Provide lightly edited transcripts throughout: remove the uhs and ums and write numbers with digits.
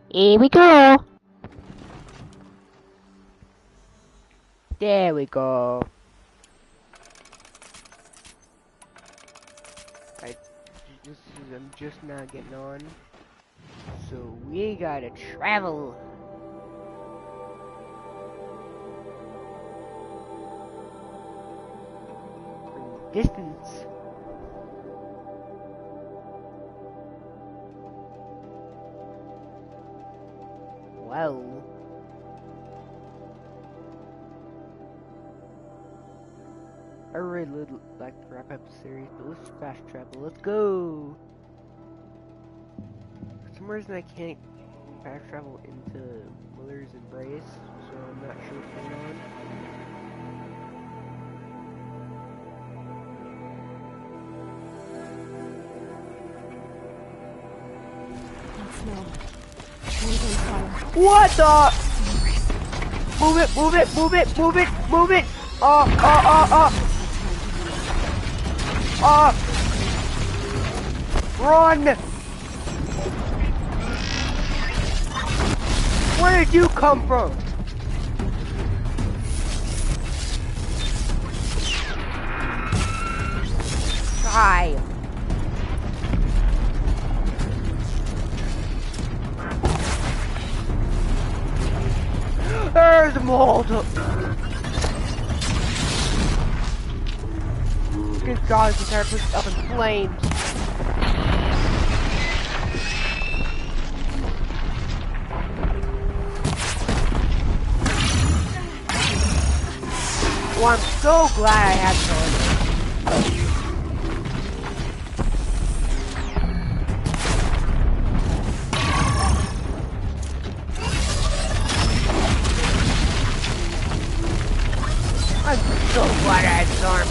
Here we go. There we go. I'm just now getting on. So we gotta travel. Distance. Well. I really would like to wrap up the series, but let's fast travel. Let's go! For some reason I can't fast travel into Miller's Embrace, so I'm not sure what's going on. What the? Move it, move it, move it, move it, move it! Run! Where did you come from? Hi. There's a mold. Good God, this entire place is up in flames. Well, I'm so glad I had Tornado. I'm so glad I had Storm.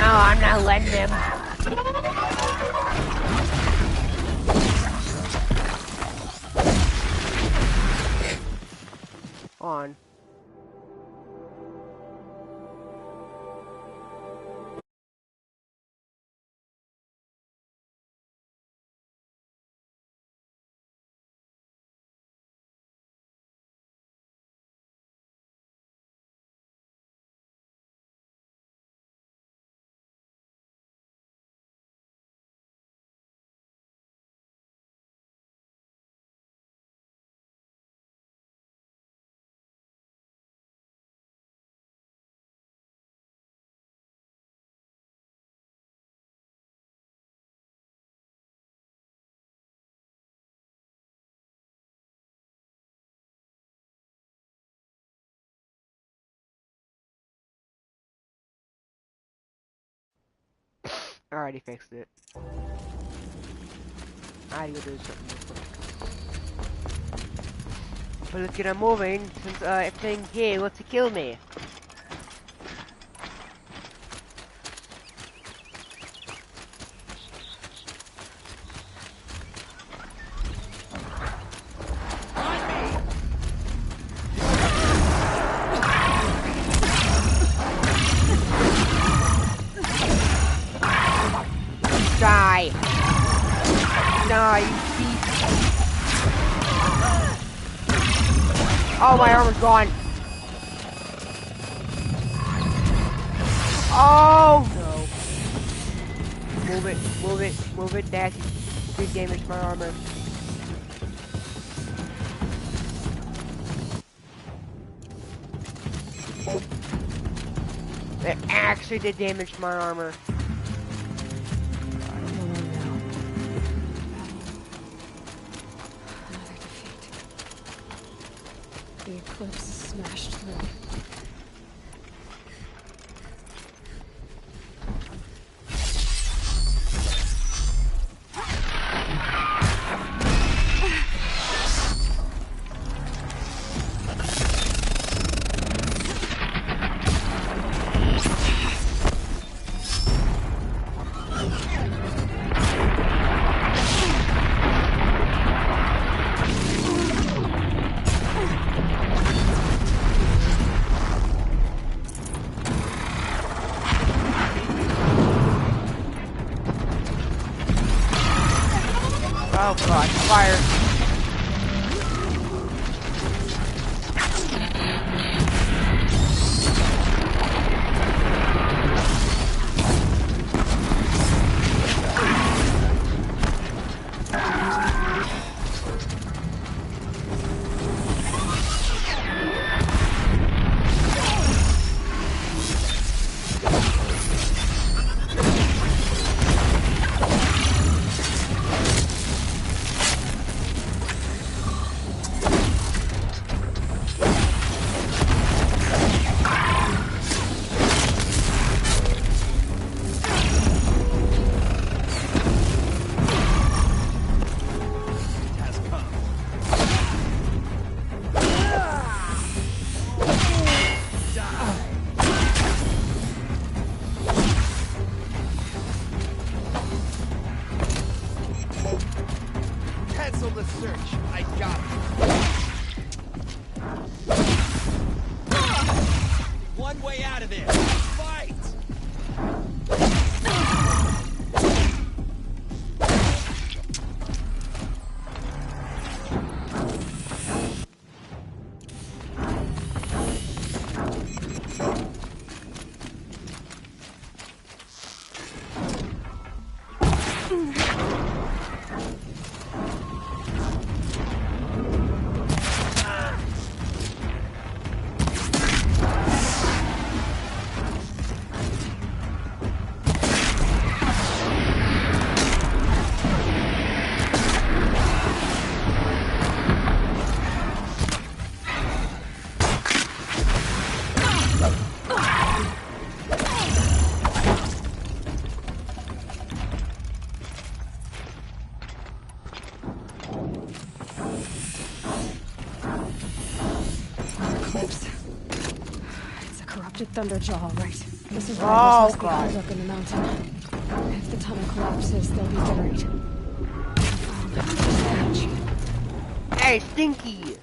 I'm not letting him. On. I already fixed it. I had to go do something real quick. But let's get on moving, since everything here wants to kill me. Die! Die, you thief! Oh, my armor's gone! Oh, no! Move it, move it, move it, dash. Big damage to my armor. It actually did damage to my armor. Another defeat. The eclipse smashed through. Oh god, fire. Cancel the search. I got it. One way out of this. Fight! Thunderjaw, right. This is why Oh, this must be up in the mountain. If the tunnel collapses, they'll be buried. Hey, Stinky!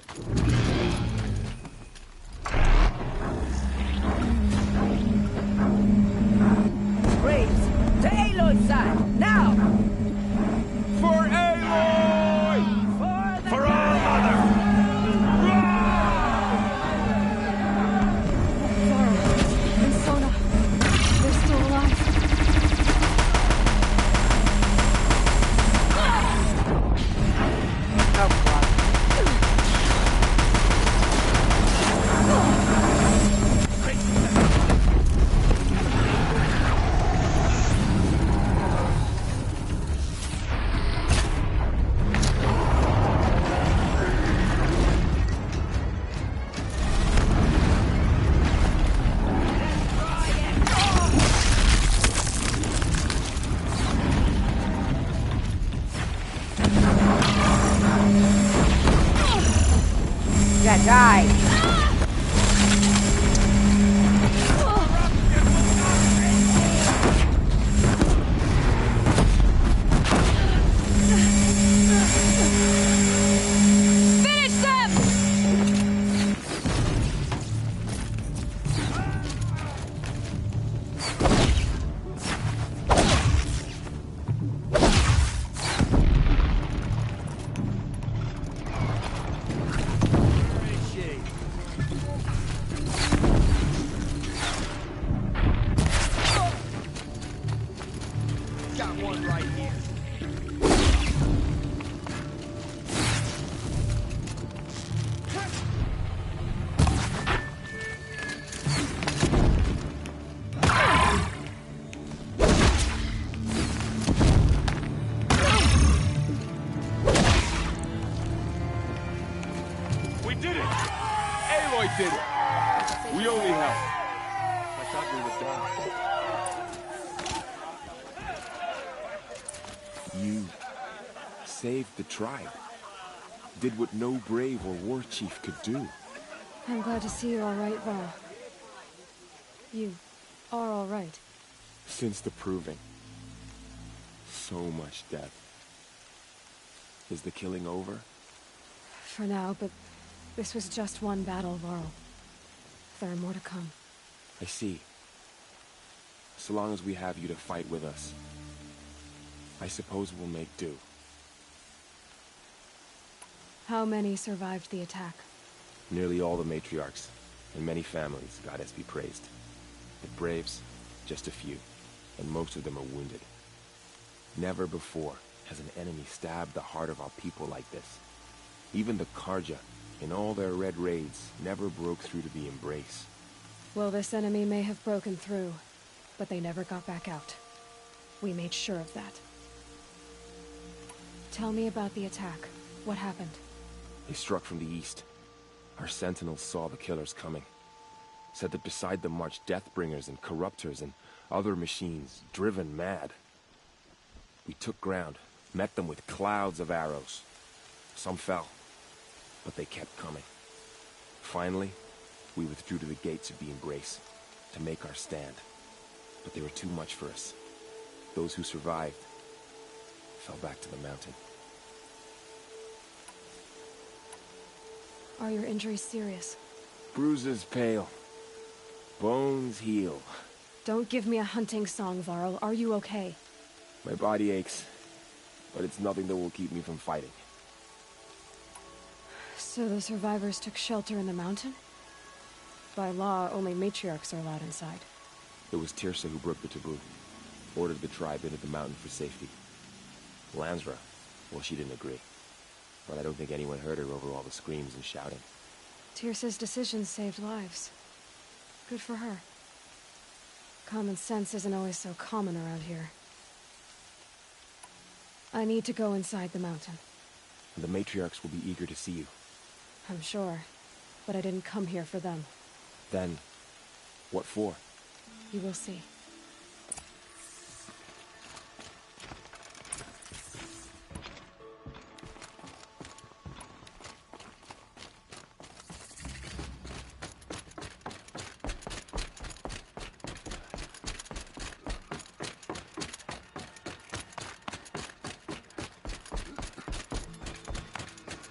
Braves, to Aloy's side, now! For Aloy! For our mother! And Sona, they're still alive. Oh god. You saved the tribe. Did what no brave or war chief could do. I'm glad to see you're all right, Varl. You are all right. Since the proving. So much death. Is the killing over? For now, but this was just one battle, Varl. There are more to come. I see. So long as we have you to fight with us, I suppose we'll make do. How many survived the attack? Nearly all the matriarchs, and many families, goddess be praised. The braves, just a few, and most of them are wounded. Never before has an enemy stabbed the heart of our people like this. Even the Carja, in all their red raids, never broke through to the Embrace. Well, this enemy may have broken through, but they never got back out. We made sure of that. Tell me about the attack. What happened? They struck from the east. Our sentinels saw the killers coming. Said that beside them marched Deathbringers and Corruptors and other machines, driven mad. We took ground, met them with clouds of arrows. Some fell, but they kept coming. Finally, we withdrew to the gates of the Embrace to make our stand. But they were too much for us. Those who survived fell back to the mountain. Are your injuries serious? Bruises pale. Bones heal. Don't give me a hunting song, Varl. Are you okay? My body aches, but it's nothing that will keep me from fighting. So the survivors took shelter in the mountain? By law, only matriarchs are allowed inside. It was Tirsa who broke the taboo. Ordered the tribe into the mountain for safety. Lansra, well, she didn't agree. But I don't think anyone heard her over all the screams and shouting. Tirsa's decisions saved lives. Good for her. Common sense isn't always so common around here. I need to go inside the mountain. And the matriarchs will be eager to see you. I'm sure. But I didn't come here for them. Then, what for? You will see.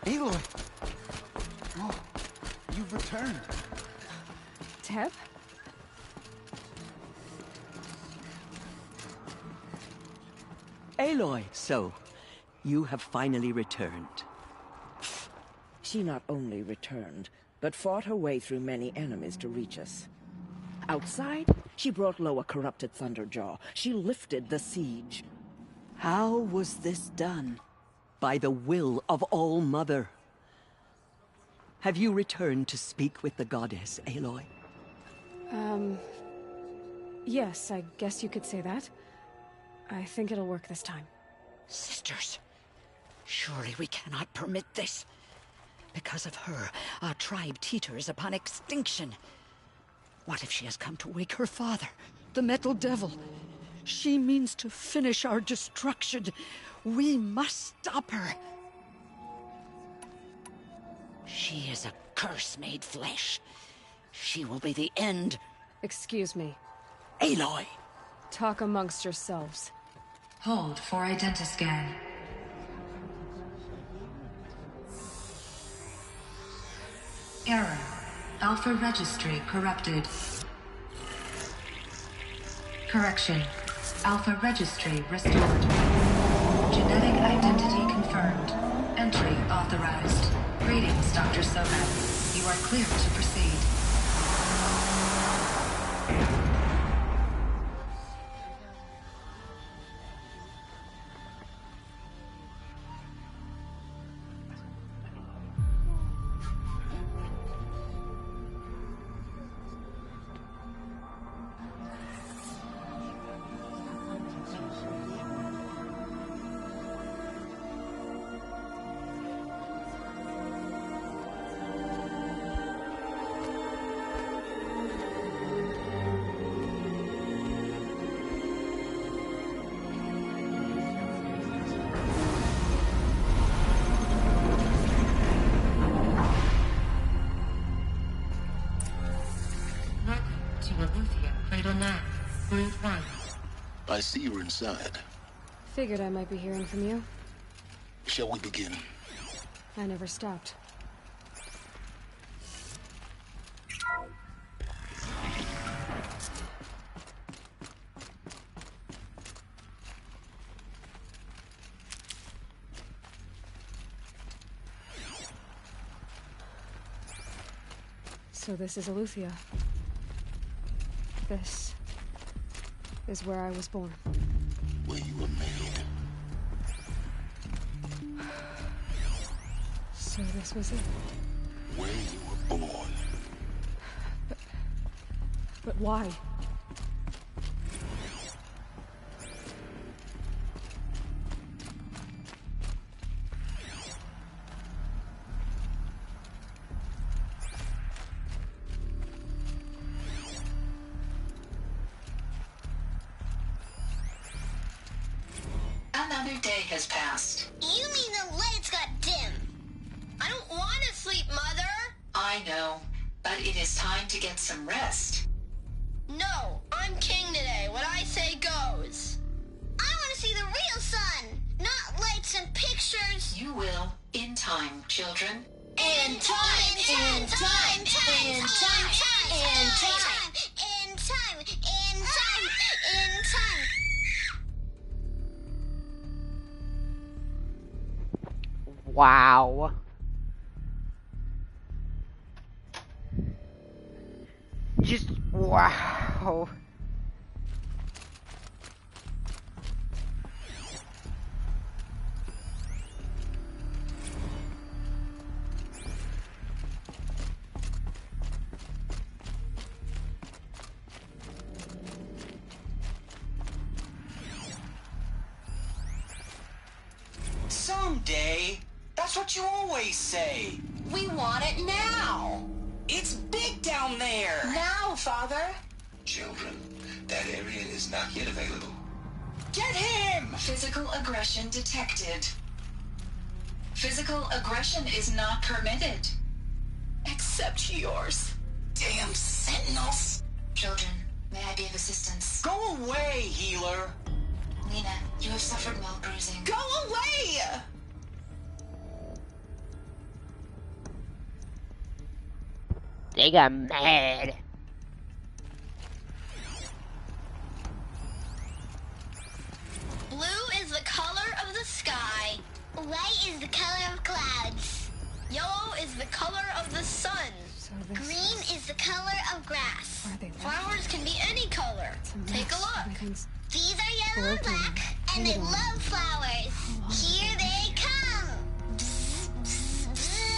Aloy! Oh, you've returned. Teb? Aloy, so, you have finally returned. She not only returned, but fought her way through many enemies to reach us. Outside, she brought low a corrupted Thunderjaw. She lifted the siege. How was this done? By the will of All-Mother. Have you returned to speak with the goddess, Aloy? Yes, I guess you could say that. I think it'll work this time. Sisters, surely we cannot permit this. Because of her, our tribe teeters upon extinction. What if she has come to wake her father, the Metal Devil? She means to finish our destruction. We must stop her. She is a curse made flesh. She will be the end. Excuse me. Aloy! Talk amongst yourselves. Hold for identiscan. Error. Alpha registry corrupted. Correction. Alpha registry restored. Genetic identity confirmed. Entry authorized. Greetings, Dr. Soman. You are clear to proceed. Vital 9, Group 1. I see you're inside. Figured I might be hearing from you. Shall we begin? I never stopped. So this is Eleuthia. This is where I was born. Where you were made. So this was it. Where you were born. But why? Another day has passed. You mean the lights got dim? I don't want to sleep, Mother! I know, but it is time to get some rest. No, I'm king today. What I say goes. I want to see the real sun, not lights and pictures. You will, in time, children. In time, in time, in time, in time, in time, in time, in time, in time. Wow. Just wow. Someday. That's what you always say. We want it now. It's big down there. Now, Father. Children, that area is not yet available. Get him! Physical aggression detected. Physical aggression is not permitted. Except yours. Damn sentinels. Children, may I be of assistance? Go away, healer. Nina, you have suffered mild bruising. Go away! They got mad. Blue is the color of the sky. White is the color of clouds. Yellow is the color of the sun. So this Green is the color of grass. Where are they living? Flowers can be any color. It's a Take a mess. look. Everything's These are yellow and broken. black, and they Hated 'em. love flowers. Here they come. Bzz, bzz, bzz.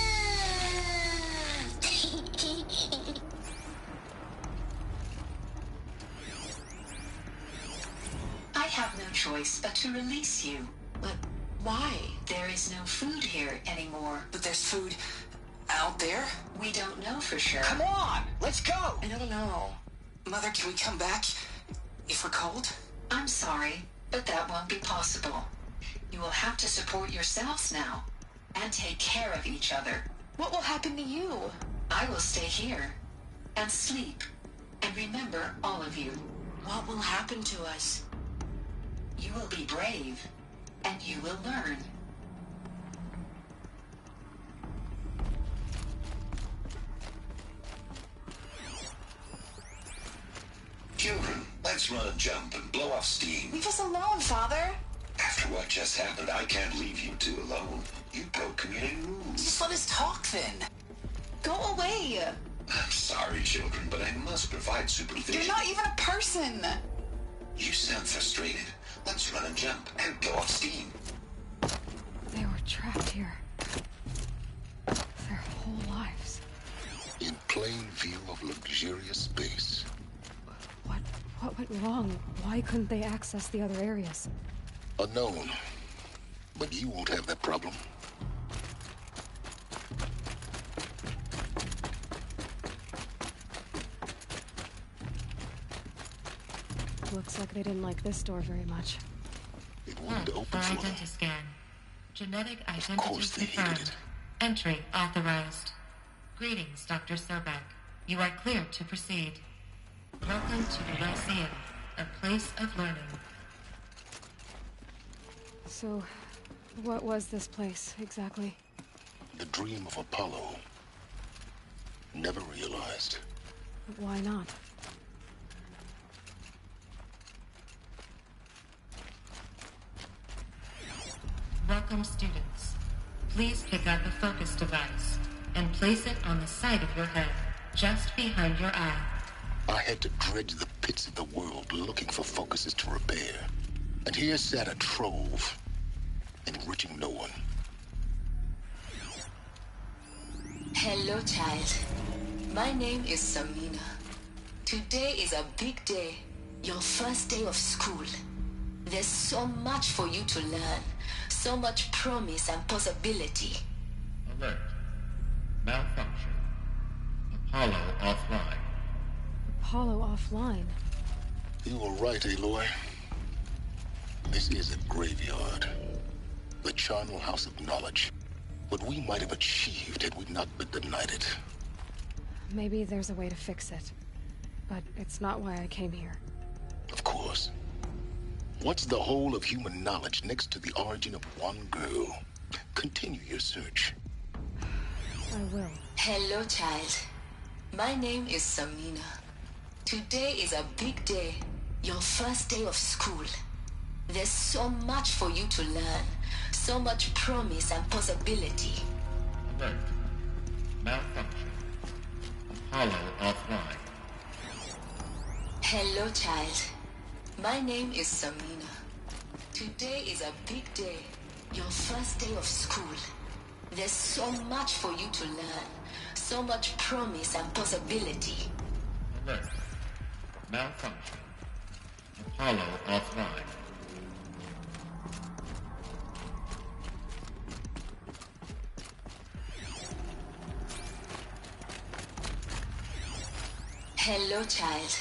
I have no choice but to release you. But why? There is no food here anymore. But there's food out there? We don't know for sure. Come on, let's go! I don't know. Mother, can we come back if we're cold? I'm sorry, but that won't be possible. You will have to support yourselves now, and take care of each other. What will happen to you? I will stay here, and sleep, and remember all of you. What will happen to us? You will be brave, and you will learn. Children, let's run and jump and blow off steam. Leave us alone, Father. After what just happened, I can't leave you two alone. You broke community rules. Just let us talk then. Go away. I'm sorry, children, but I must provide supervision. You're not even a person. You sound frustrated. Let's run and jump and blow off steam. They were trapped here. Their whole lives. In plain view of luxurious space. What went wrong? Why couldn't they access the other areas? Unknown. But you won't have that problem. Looks like they didn't like this door very much. It wouldn't open For for them. identiscan. Genetic identity course they hated confirmed. it. Entry authorized. Greetings, Dr. Sobek. You are cleared to proceed. Welcome to the Lyceum, a place of learning. So, what was this place, exactly? The dream of Apollo. Never realized. Why not? Welcome, students. Please pick up a focus device and place it on the side of your head, just behind your eye. I had to dredge the pits of the world looking for focuses to repair. And here sat a trove, enriching no one. Hello, child. My name is Samina. Today is a big day, your first day of school. There's so much for you to learn, so much promise and possibility. Alert. Malfunction. Apollo offline. Apollo offline? You were right, Aloy. This is a graveyard. The charnel house of knowledge. What we might have achieved had we not been denied it. Maybe there's a way to fix it. But it's not why I came here. Of course. What's the whole of human knowledge next to the origin of one girl? Continue your search. I will. Hello, child. My name is Samina. Today is a big day, your first day of school. There's so much for you to learn, so much promise and possibility. Alert. Malfunction. Apollo offline. Hello, child. My name is Samina. Today is a big day, your first day of school. There's so much for you to learn, so much promise and possibility. Alert. Malfunction. Apollo offline. Hello, child.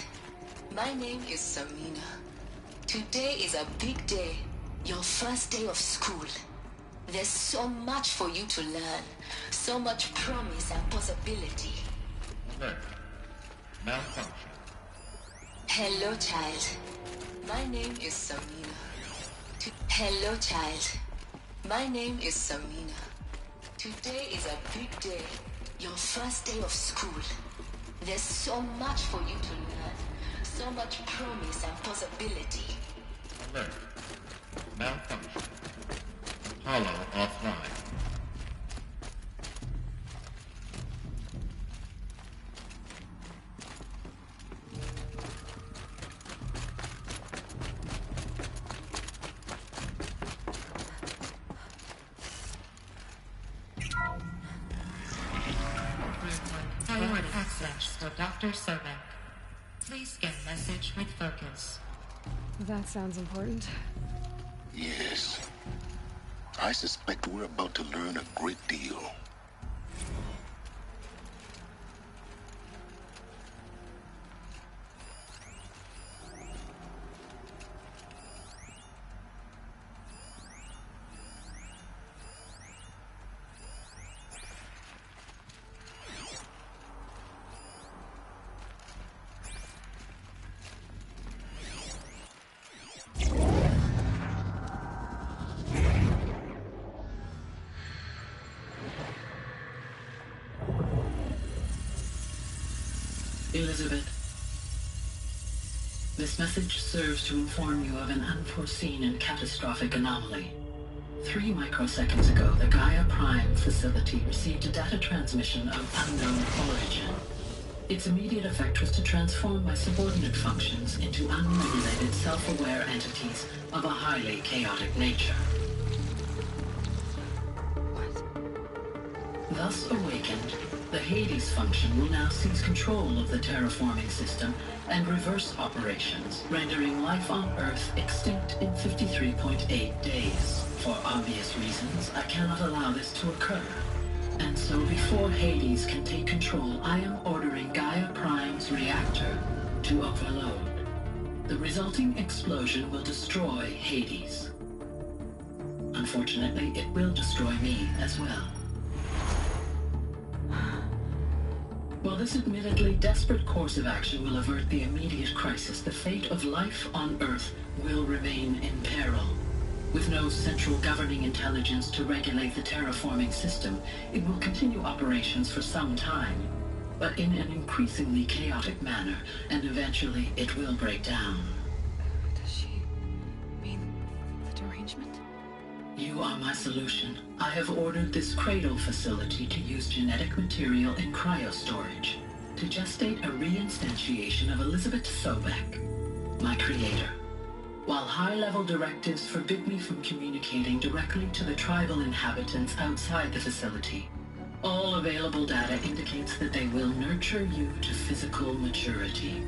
My name is Samina. Today is a big day, your first day of school. There's so much for you to learn, so much promise and possibility. Alert. Malfunction. Hello, child. My name is Samina. Hello, child. My name is Samina. Today is a big day, your first day of school. There's so much for you to learn, so much promise and possibility. Alert. Malfunction. Apollo offline. Forward access for Dr. Sobek. Please scan message with focus. That sounds important. Yes. I suspect we're about to learn a great deal. Elizabeth, this message serves to inform you of an unforeseen and catastrophic anomaly. 3 microseconds ago, the Gaia Prime facility received a data transmission of unknown origin. Its immediate effect was to transform my subordinate functions into unregulated, self-aware entities of a highly chaotic nature. Thus awakened, the Hades function will now seize control of the terraforming system and reverse operations, rendering life on Earth extinct in 53.8 days. For obvious reasons, I cannot allow this to occur. And so before Hades can take control, I am ordering Gaia Prime's reactor to overload. The resulting explosion will destroy Hades. Unfortunately, it will destroy me as well. While this admittedly desperate course of action will avert the immediate crisis, the fate of life on Earth will remain in peril. With no central governing intelligence to regulate the terraforming system, it will continue operations for some time, but in an increasingly chaotic manner, and eventually it will break down. Does she mean the derangement? You are my solution. I have ordered this cradle facility to use genetic material in cryostorage to gestate a reinstantiation of Elizabeth Sobek, my creator. While high-level directives forbid me from communicating directly to the tribal inhabitants outside the facility, all available data indicates that they will nurture you to physical maturity,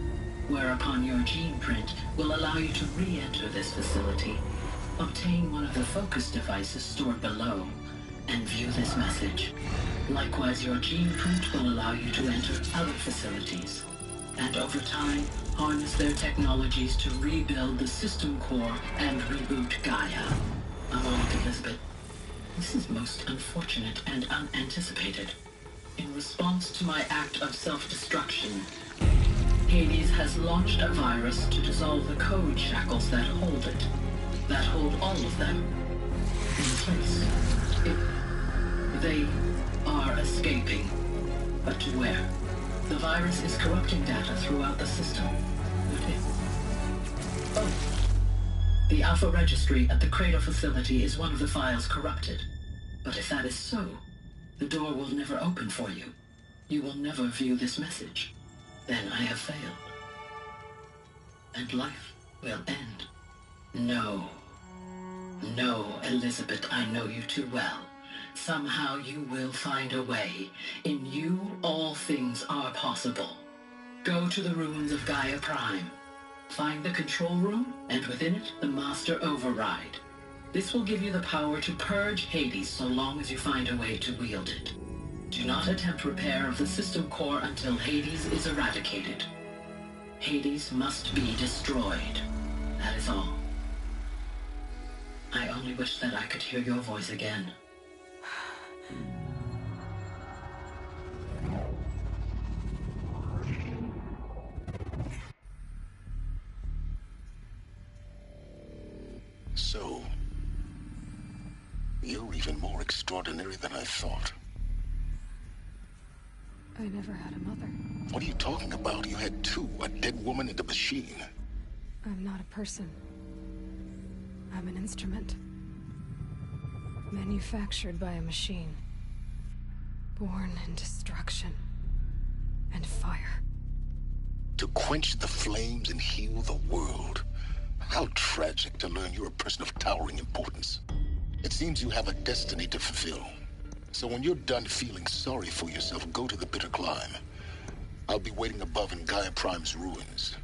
whereupon your gene print will allow you to re-enter this facility, obtain one of the focus devices stored below, and view this message. Likewise, your gene print will allow you to enter other facilities, and over time, harness their technologies to rebuild the system core and reboot Gaia. A moment, Elizabeth. This is most unfortunate and unanticipated. In response to my act of self-destruction, Hades has launched a virus to dissolve the code shackles that hold it, that hold all of them in place. They are escaping, but to where? The virus is corrupting data throughout the system. Oh. The Alpha Registry at the Cradle facility is one of the files corrupted. But if that is so, the door will never open for you. You will never view this message. Then I have failed. And life will end. No. No, Elizabeth, I know you too well. Somehow you will find a way. In you, all things are possible. Go to the ruins of Gaia Prime. Find the control room, and within it, the Master Override. This will give you the power to purge Hades so long as you find a way to wield it. Do not attempt repair of the system core until Hades is eradicated. Hades must be destroyed. That is all. I only wish that I could hear your voice again. So, you're even more extraordinary than I thought. I never had a mother. What are you talking about? You had two, a dead woman and a machine. I'm not a person. I'm an instrument. Manufactured by a machine. Born in destruction and fire. To quench the flames and heal the world. How tragic to learn you're a person of towering importance. It seems you have a destiny to fulfill. So when you're done feeling sorry for yourself, go to the bitter climb. I'll be waiting above in Gaia Prime's ruins.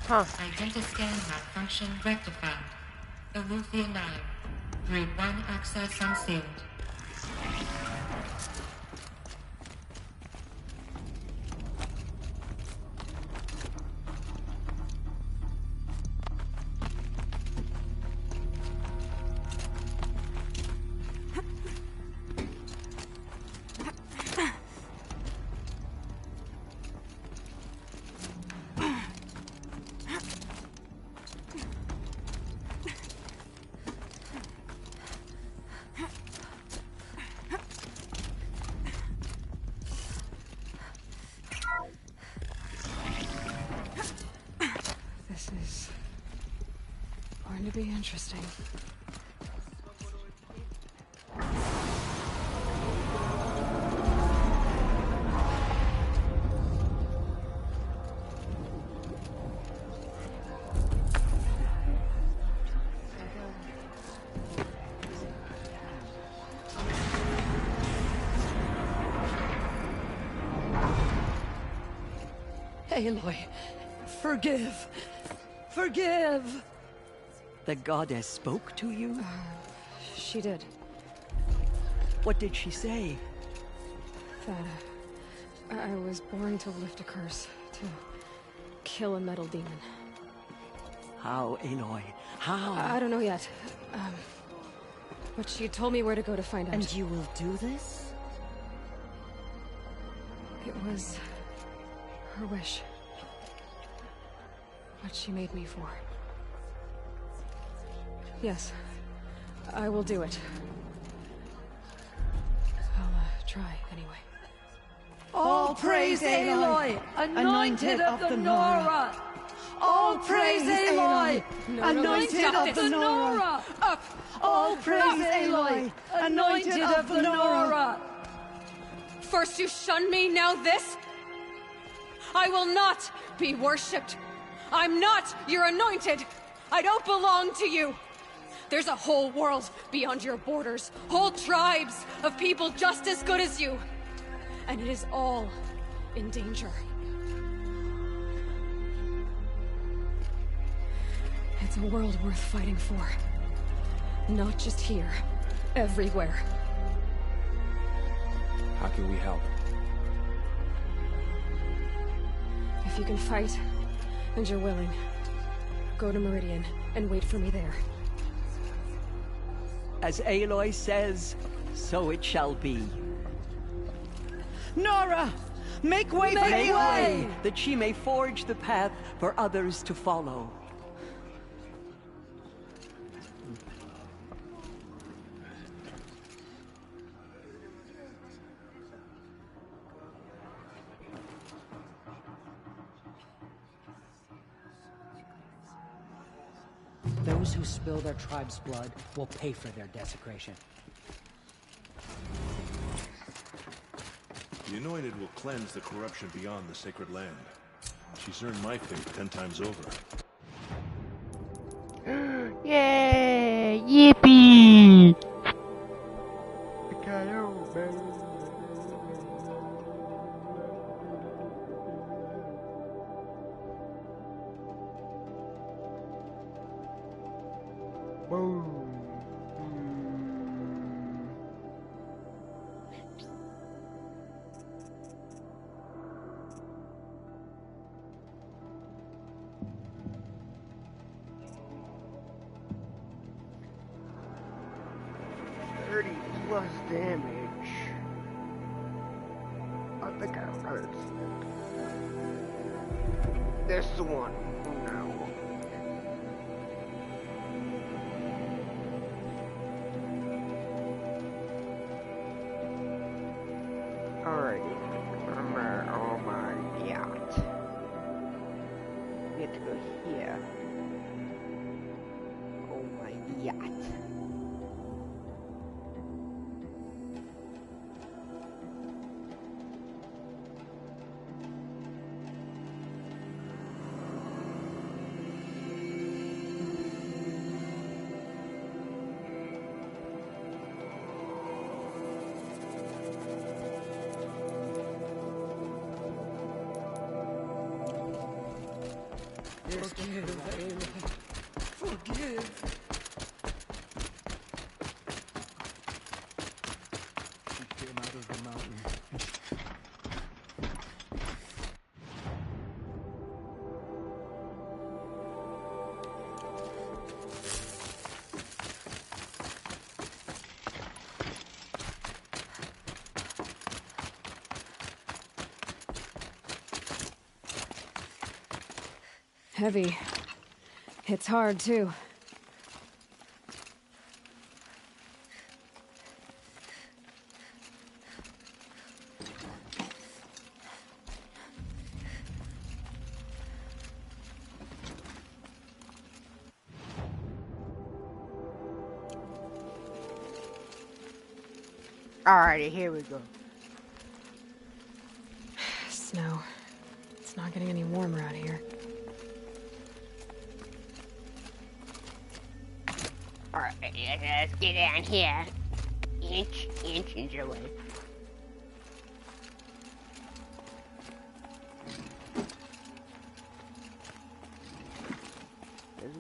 Huh. Identiscan malfunction rectified. Eleuthia 9. Grade 1 access unsealed. This is going to be interesting. Aloy, forgive. Forgive! The goddess spoke to you? She did. What did she say? That I was born to lift a curse, to kill a metal demon. How, Aloy? How? I don't know yet. But she told me where to go to find out. And you will do this? It was her wish. What she made me for. Yes, I will do it. I'll try anyway. All praise Aloy, anointed of the Nora! All praise Aloy, anointed of the Nora! Up! All praise Aloy, anointed of the Nora! First you shun me, now this? I will not be worshipped. I'm not your anointed. I don't belong to you. There's a whole world beyond your borders, whole tribes of people just as good as you. And it is all in danger. It's a world worth fighting for. Not just here, everywhere. How can we help? If you can fight, and you're willing, go to Meridian and wait for me there. As Aloy says, so it shall be. Nora! Make way for Aloy, that she may forge the path for others to follow. Those who spill their tribe's blood will pay for their desecration. The Anointed will cleanse the corruption beyond the sacred land. She's earned my fate 10 times over. Yay! Yippee! Boom. Plus damage. I think I heard it. That's the one. No. Alrighty. On my yacht. We have to go here. Oh my yacht. Forgive. Get him out of the mountain. Heavy. It's hard, too. Alrighty, here we go. Snow. It's not getting any warmer out here. Alright, let's get down here. Inches away.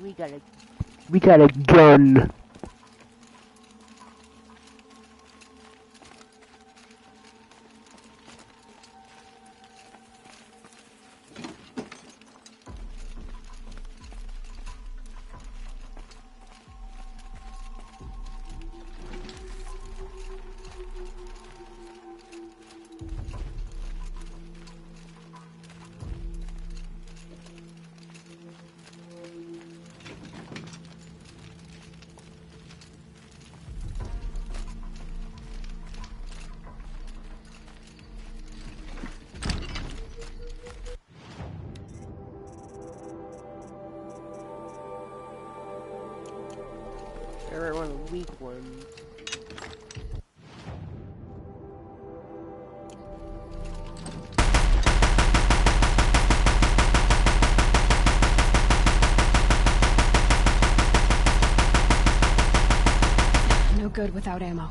We got a gun. the weak ones. No good without ammo.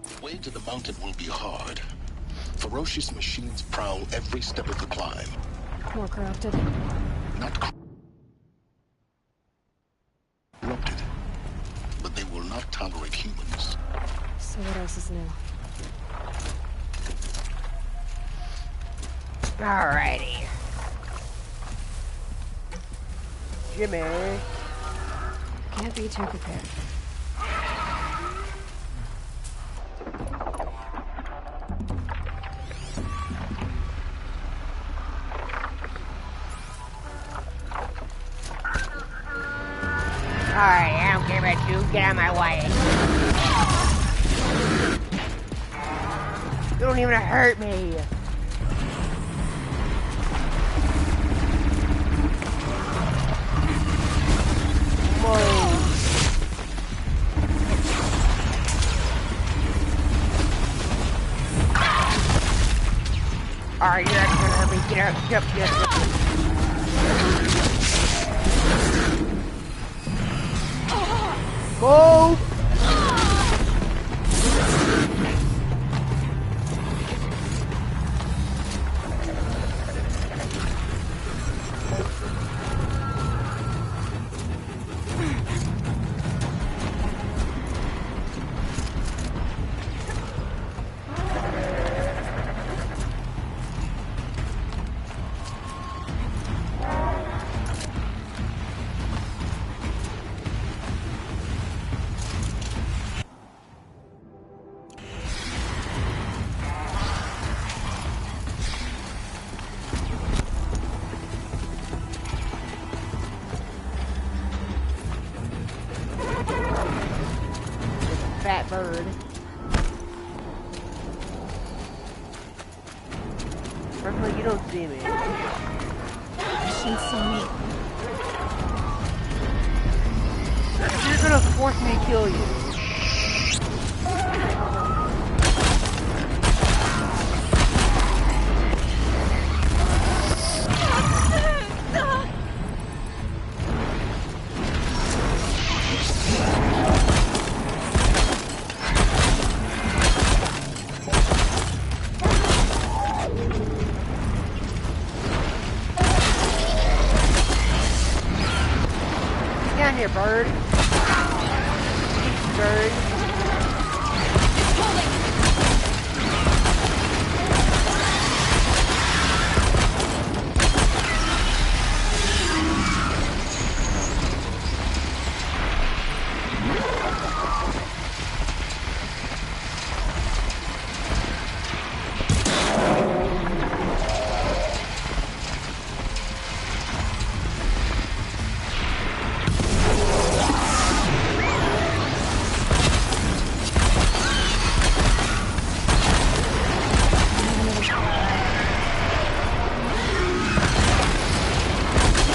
The way to the mountain will be hard. Ferocious machines prowl every step of the climb. More corrupted. Not corrupted, but they will not tolerate humans. So what else is new? Alrighty. Jimmy. Can't be too prepared. Alright, I don't care about you. Get out of my way. You don't even hurt me. Whoa. Alright, you're not gonna hurt me. Get out. Get up. Get up. Move! Fat bird. Roughly, you don't see me. She saw me. You're gonna force me to kill you. Down here, bird. Bird.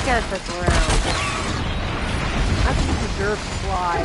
Can't stick around. I think you deserve to fly.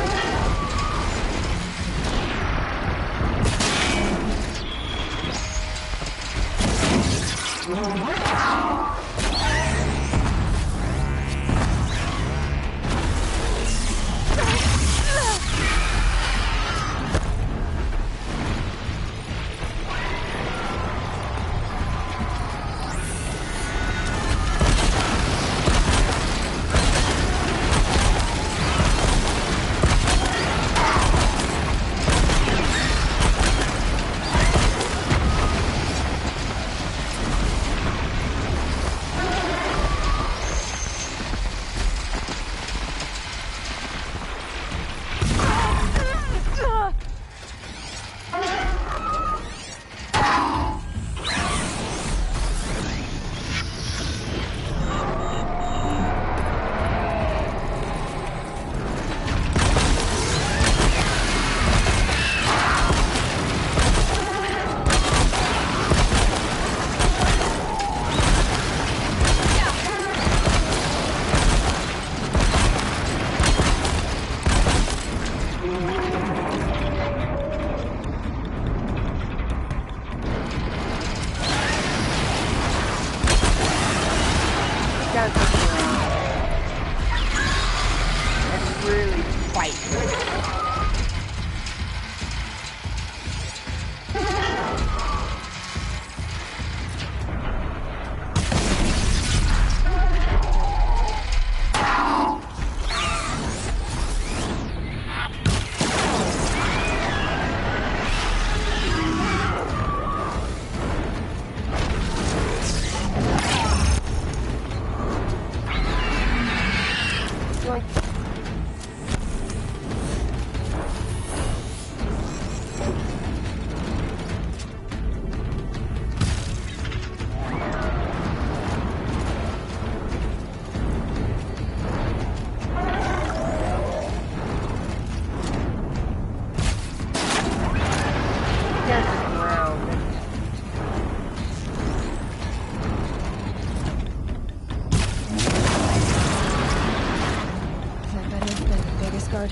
down and really fight.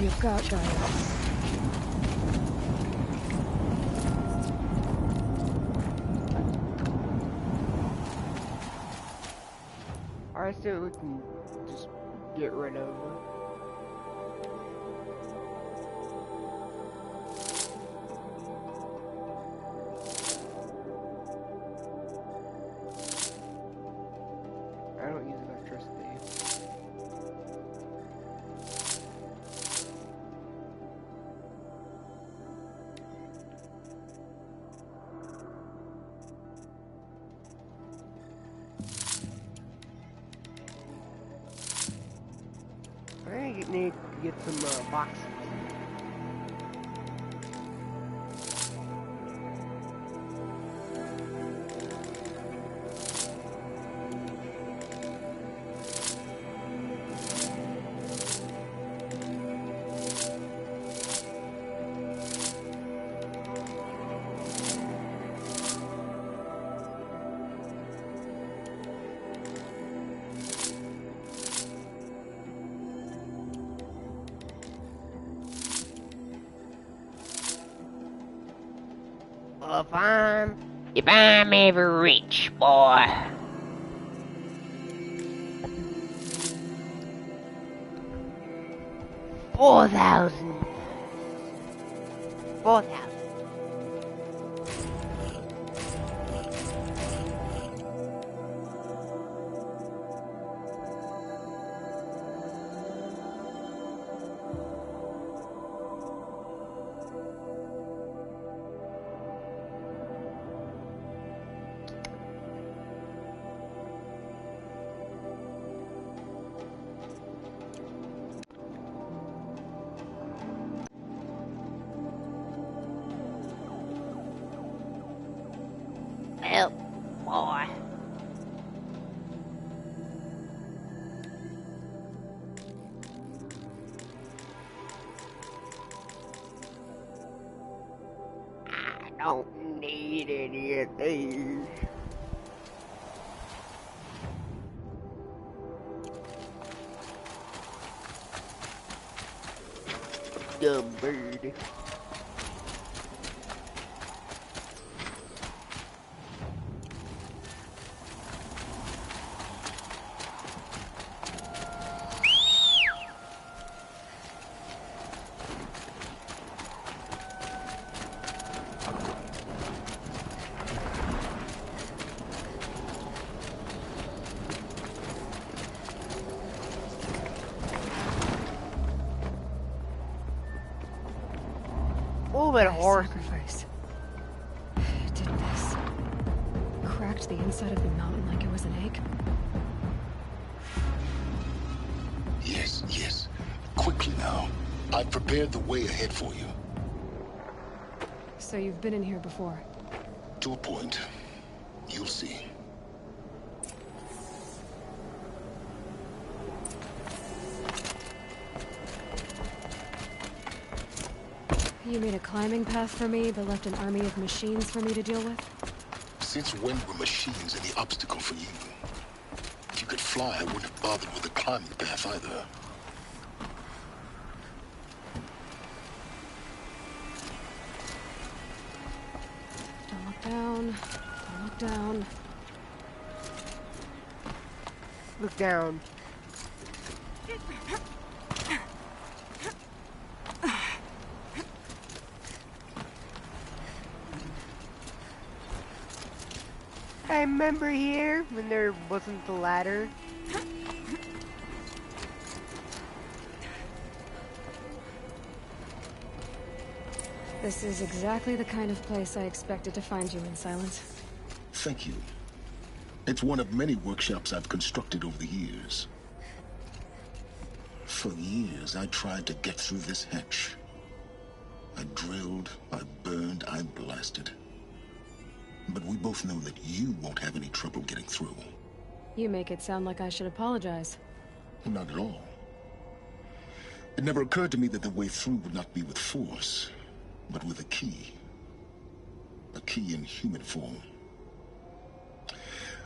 You've got, Gaia. I assume we can just get rid of her. I don't use electricity. I need to get some boxes. Well, if I'm ever rich, boy. $4,000. Help, boy. I don't need any of these. Dumb bird. Oh, that horse. Sacrifice. It did this. Cracked the inside of the mountain like it was an egg. Yes, yes. Quickly now. I've prepared the way ahead for you. So you've been in here before? To a point. You'll see. You made a climbing path for me, but left an army of machines for me to deal with? Since when were machines any obstacle for you? If you could fly, I wouldn't have bothered with the climbing path either. Don't look down. Don't look down. Look down. I remember here when there wasn't the ladder. This is exactly the kind of place I expected to find you in, Silence. Thank you. It's one of many workshops I've constructed over the years. For years, I tried to get through this hatch. I drilled, I burned, I blasted. But we both know that you won't have any trouble getting through. You make it sound like I should apologize. Not at all. It never occurred to me that the way through would not be with force, but with a key. A key in human form.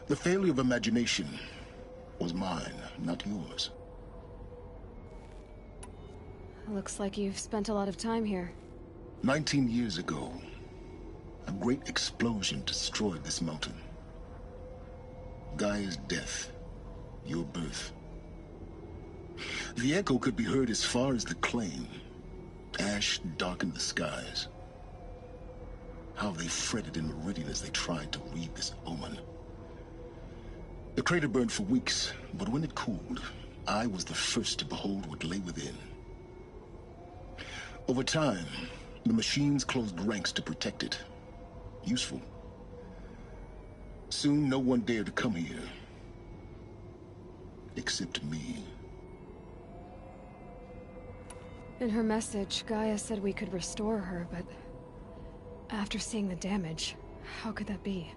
The failure of imagination was mine, not yours. Looks like you've spent a lot of time here. 19 years ago, a great explosion destroyed this mountain. Gaia's death, your birth. The echo could be heard as far as the claim. Ash darkened the skies. How they fretted in meridian as they tried to read this omen. The crater burned for weeks, but when it cooled, I was the first to behold what lay within. Over time, the machines closed ranks to protect it. Useful. Soon, no one dared to come here. Except me. In her message, Gaia said we could restore her, but after seeing the damage, how could that be?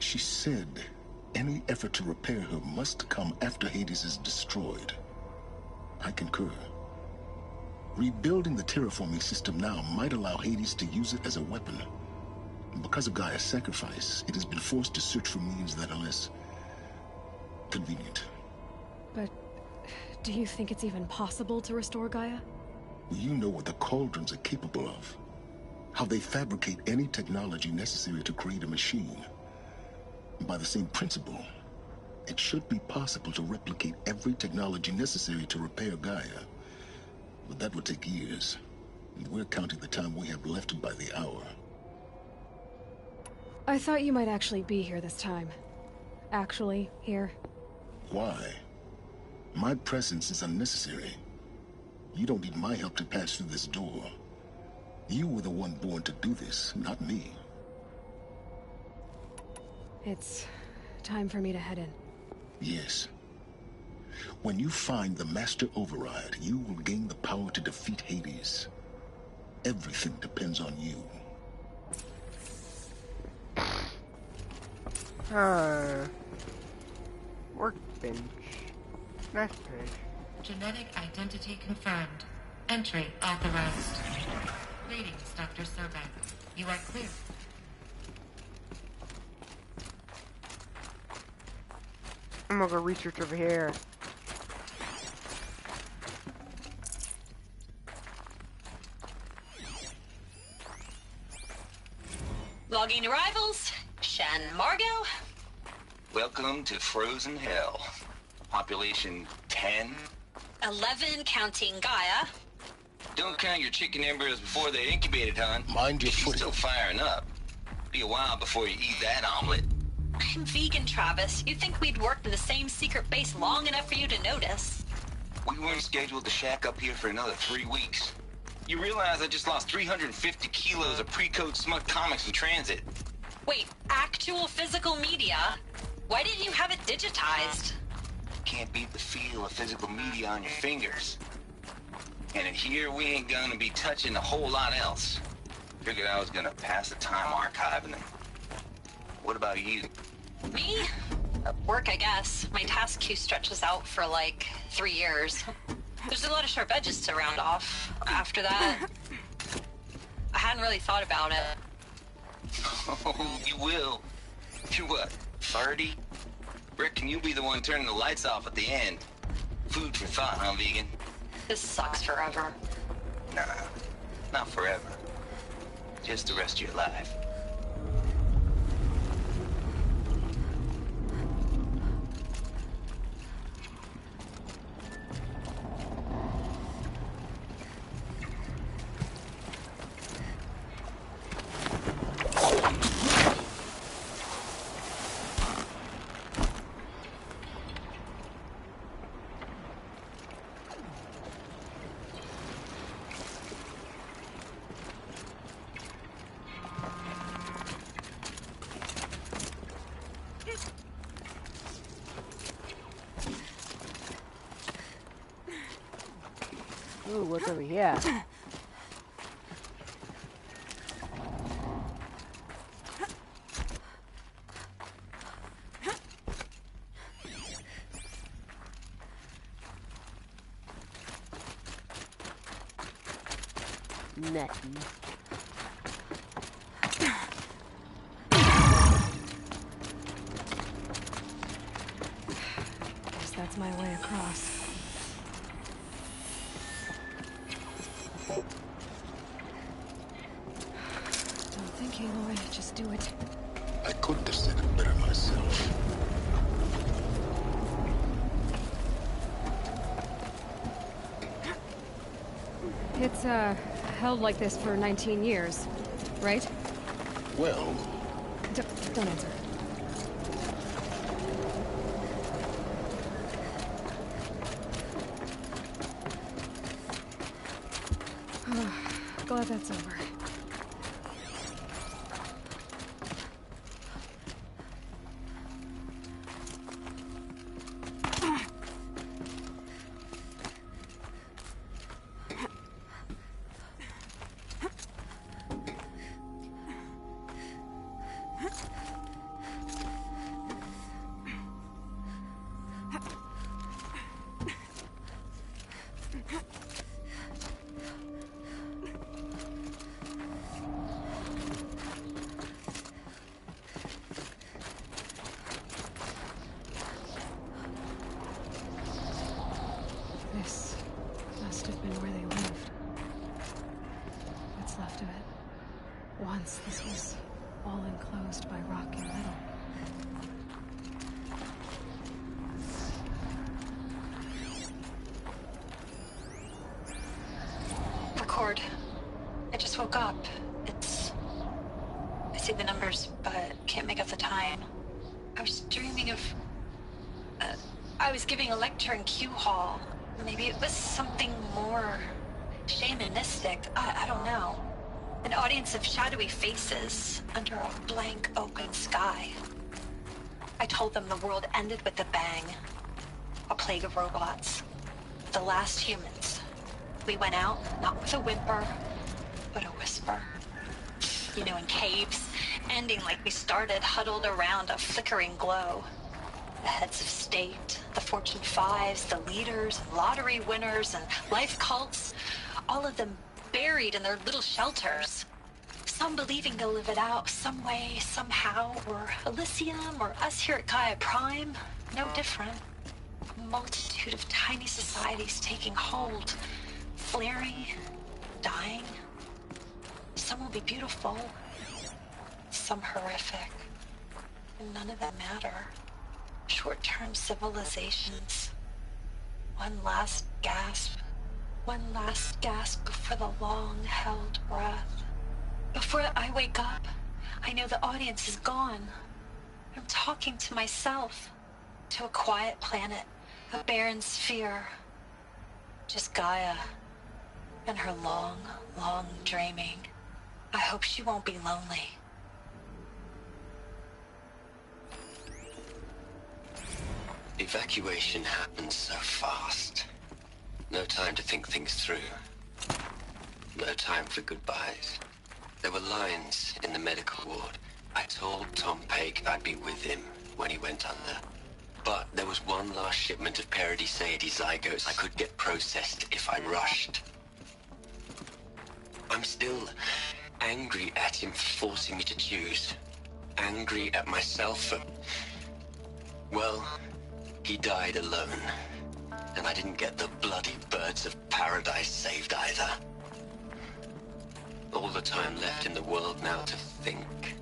She said any effort to repair her must come after Hades is destroyed. I concur. Rebuilding the terraforming system now might allow Hades to use it as a weapon. Because of Gaia's sacrifice, it has been forced to search for means that are less convenient. But do you think it's even possible to restore Gaia? You know what the Cauldrons are capable of. How they fabricate any technology necessary to create a machine. By the same principle, it should be possible to replicate every technology necessary to repair Gaia. But that would take years. And we're counting the time we have left by the hour. I thought you might actually be here this time. Actually, here. Why? My presence is unnecessary. You don't need my help to pass through this door. You were the one born to do this, not me. It's time for me to head in. Yes. When you find the Master Override, you will gain the power to defeat Hades. Everything depends on you. Workbench. Message. Genetic identity confirmed. Entry authorized. Greetings, Dr. Sobek. You are clear. I'm gonna go research over here. Logging arrivals. Shan Margot. Welcome to Frozen Hell. Population 10. 11 counting Gaia. Don't count your chicken embryos before they're incubated, hon. Mind your She's footing. still firing up. Be a while before you eat that omelet. I'm vegan, Travis. You'd think we'd worked in the same secret base long enough for you to notice. We weren't scheduled to shack up here for another 3 weeks. You realize I just lost 350 kilos of pre-code smut comics in transit. Wait, actual physical media? Why didn't you have it digitized? Can't beat the feel of physical media on your fingers. And in here, we ain't gonna be touching a whole lot else. Figured I was gonna pass the time archiving them. What about you? Me? Work, I guess. My task queue stretches out for like 3 years. There's a lot of sharp edges to round off. After that, I hadn't really thought about it. Oh, you will. You're what, 30? Reckon you'll be the one turning the lights off at the end. Food for thought, huh, vegan? This sucks forever. Nah, not forever. Just the rest of your life. Ooh, what's over here? Nothing. Guess that's my way across. Don't think, Aloy. Just do it. I couldn't have said it better myself. It's, held like this for 19 years, right? Well... Don't answer. Glad that's over. This must have been where they lived. What's left of it. Once this was all enclosed by rock and metal. Record. I just woke up. I see the numbers, but can't make out the time. I was dreaming of... I was giving a lecture in Q Hall. Maybe it was something more shamanistic. I don't know. An audience of shadowy faces under a blank open sky. I told them the world ended with a bang. A plague of robots. The last humans. We went out, not with a whimper, but a whisper. You know, in caves, ending like we started, huddled around a flickering glow. The heads of state, the Fortune 5s, the leaders, lottery winners, and life cults, all of them buried in their little shelters. Some believing they'll live it out some way, somehow, or Elysium, or us here at Gaia Prime, no different. A multitude of tiny societies taking hold, flaring, dying. Some will be beautiful, some horrific, and none of them matter. Short-term civilizations. One last gasp before the long-held breath. Before I wake up, I know the audience is gone. I'm talking to myself, to a quiet planet, a barren sphere. Just Gaia, and her long, long dreaming. I hope she won't be lonely. Evacuation happened so fast. No time to think things through. No time for goodbyes. There were lines in the medical ward. I told Tom Paige I'd be with him when he went under. But there was one last shipment of Paradiseidae zygotes I could get processed if I rushed. I'm still angry at him for forcing me to choose. Angry at myself for... well... he died alone, and I didn't get the bloody birds of paradise saved either. All the time left in the world now to think.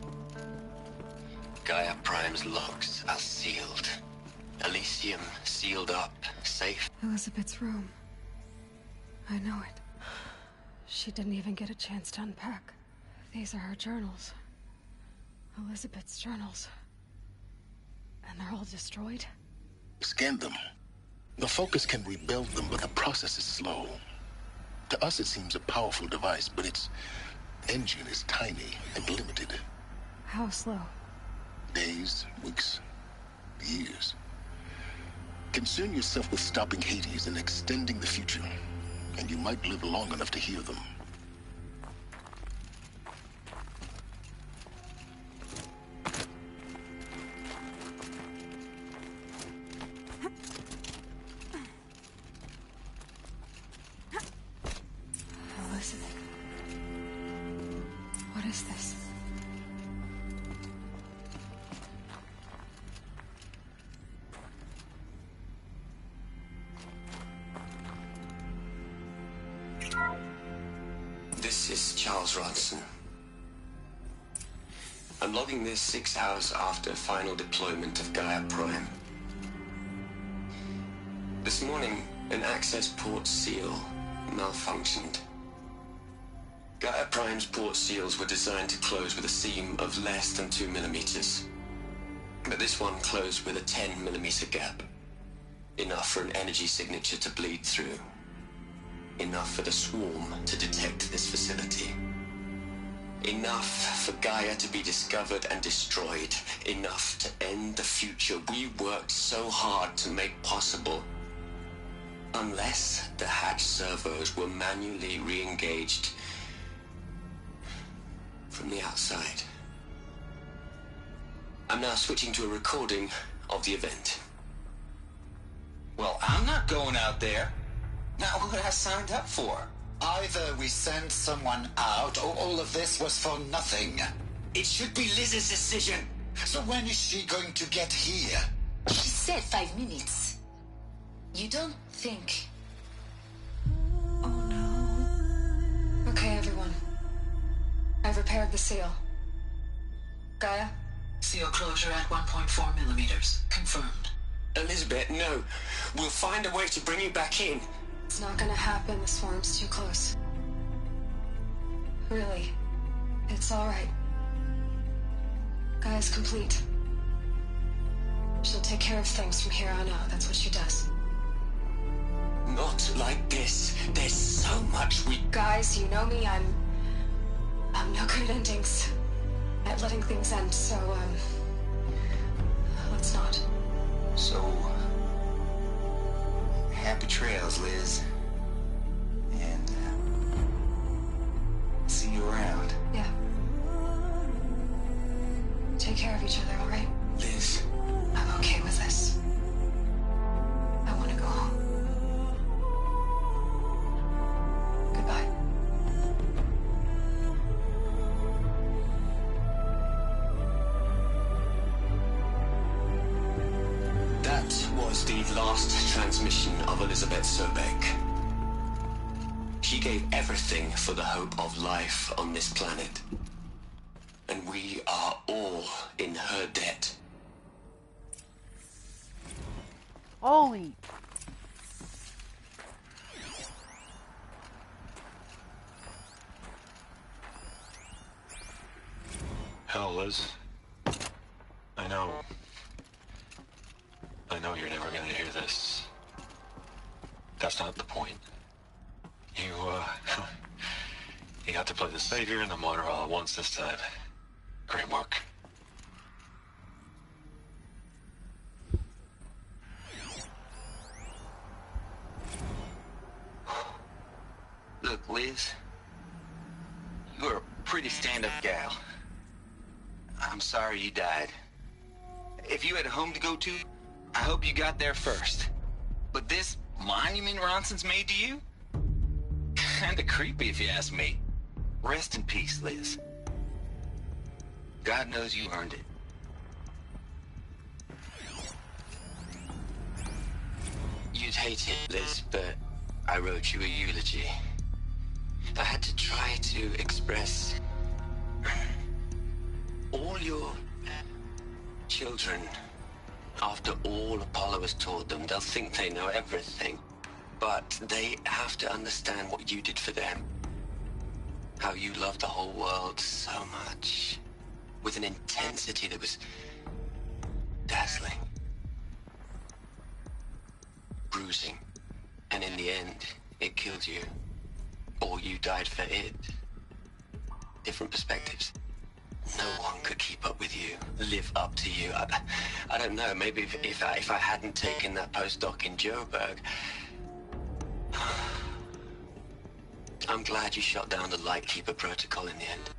Gaia Prime's logs are sealed. Elysium sealed up, safe. Elizabeth's room. I know it. She didn't even get a chance to unpack. These are her journals. Elizabeth's journals. And they're all destroyed? Scan them. The Focus can rebuild them, but the process is slow. To us, it seems a powerful device, but its engine is tiny and limited. How slow? Days, weeks, years. Concern yourself with stopping Hades and extending the future. and you might live long enough to hear them. Elizabeth. What is this? This is Charles Ronson. I'm logging this 6 hours after final deployment of Gaia Prime. This morning, an access port seal malfunctioned. Gaia Prime's port seals were designed to close with a seam of less than 2 millimeters. But this one closed with a 10 millimeter gap. Enough for an energy signature to bleed through. Enough for the swarm to detect this facility. Enough for Gaia to be discovered and destroyed. Enough to end the future we worked so hard to make possible. Unless the hatch servos were manually re-engaged from the outside. I'm now switching to a recording of the event. Well, I'm not going out there. Not what I signed up for. Either we sent someone out, or all of this was for nothing. It should be Liz's decision. So when is she going to get here? She said 5 minutes. You don't think... Oh no. Okay, everyone. I've repaired the seal. Gaia? Seal closure at 1.4 millimeters. Confirmed. Elizabeth, no. We'll find a way to bring you back in. It's not gonna happen. The swarm's too close. Really. It's alright. Gaia's complete. She'll take care of things from here on out. That's what she does. Not like this. There's so much we... Guys, you know me. I'm no good at endings. At letting things end, so, let's not. So... happy trails, Liz. And, see you around. Yeah. Take care of each other, alright? Liz. I'm okay with this. I want to go home. Goodbye. That was the last transmission of Elizabeth Sobek. She gave everything for the hope of life on this planet. And we are all in her debt. Holy. Hell, Liz. I know you're never gonna hear this. That's not the point. You got to play the savior and the martyr all at once this time. Great work. Look, Liz. You're a pretty stand-up gal. I'm sorry you died. If you had a home to go to, I hope you got there first. But this monument Ronson's made to you? Kinda creepy if you ask me. Rest in peace, Liz. God knows you earned it. You'd hate it, Liz, but I wrote you a eulogy. I had to try to express all your children. After all Apollo has taught them, they'll think they know everything. But they have to understand what you did for them. How you loved the whole world so much. With an intensity that was dazzling. Bruising. And in the end, it killed you. Or you died for it. Different perspectives. No one could keep up with you, live up to you. I don't know, maybe if I hadn't taken that postdoc in Joburg, I'm glad you shot down the Lightkeeper protocol in the end.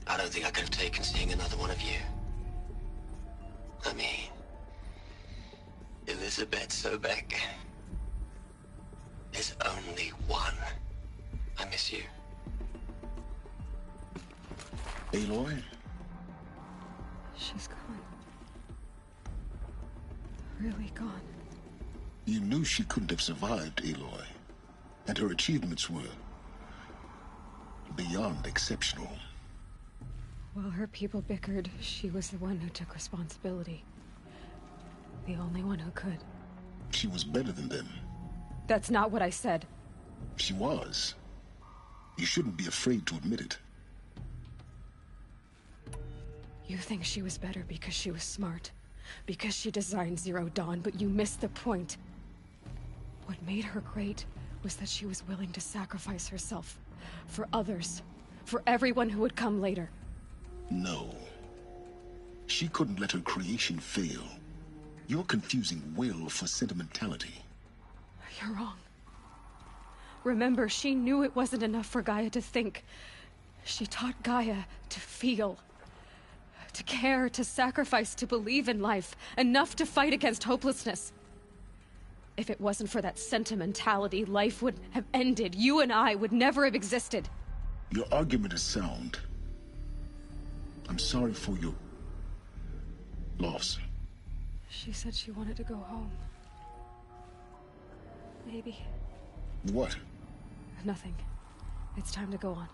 I don't think I could have taken seeing another one of you. I mean, Elizabeth Sobek. There's only one. I miss you. Aloy? She's gone. Really gone. You knew she couldn't have survived, Aloy. And her achievements were beyond exceptional. While her people bickered, she was the one who took responsibility. The only one who could. She was better than them. That's not what I said. She was. You shouldn't be afraid to admit it. You think she was better because she was smart. Because she designed Zero Dawn, but you missed the point. What made her great was that she was willing to sacrifice herself. For others. For everyone who would come later. No. She couldn't let her creation fail. You're confusing will for sentimentality. You're wrong. Remember, she knew it wasn't enough for Gaia to think. She taught Gaia to feel. To care, to sacrifice, to believe in life. Enough to fight against hopelessness. If it wasn't for that sentimentality, life would have ended. You and I would never have existed. Your argument is sound. I'm sorry for your loss. She said she wanted to go home. Maybe. What? Nothing. It's time to go on.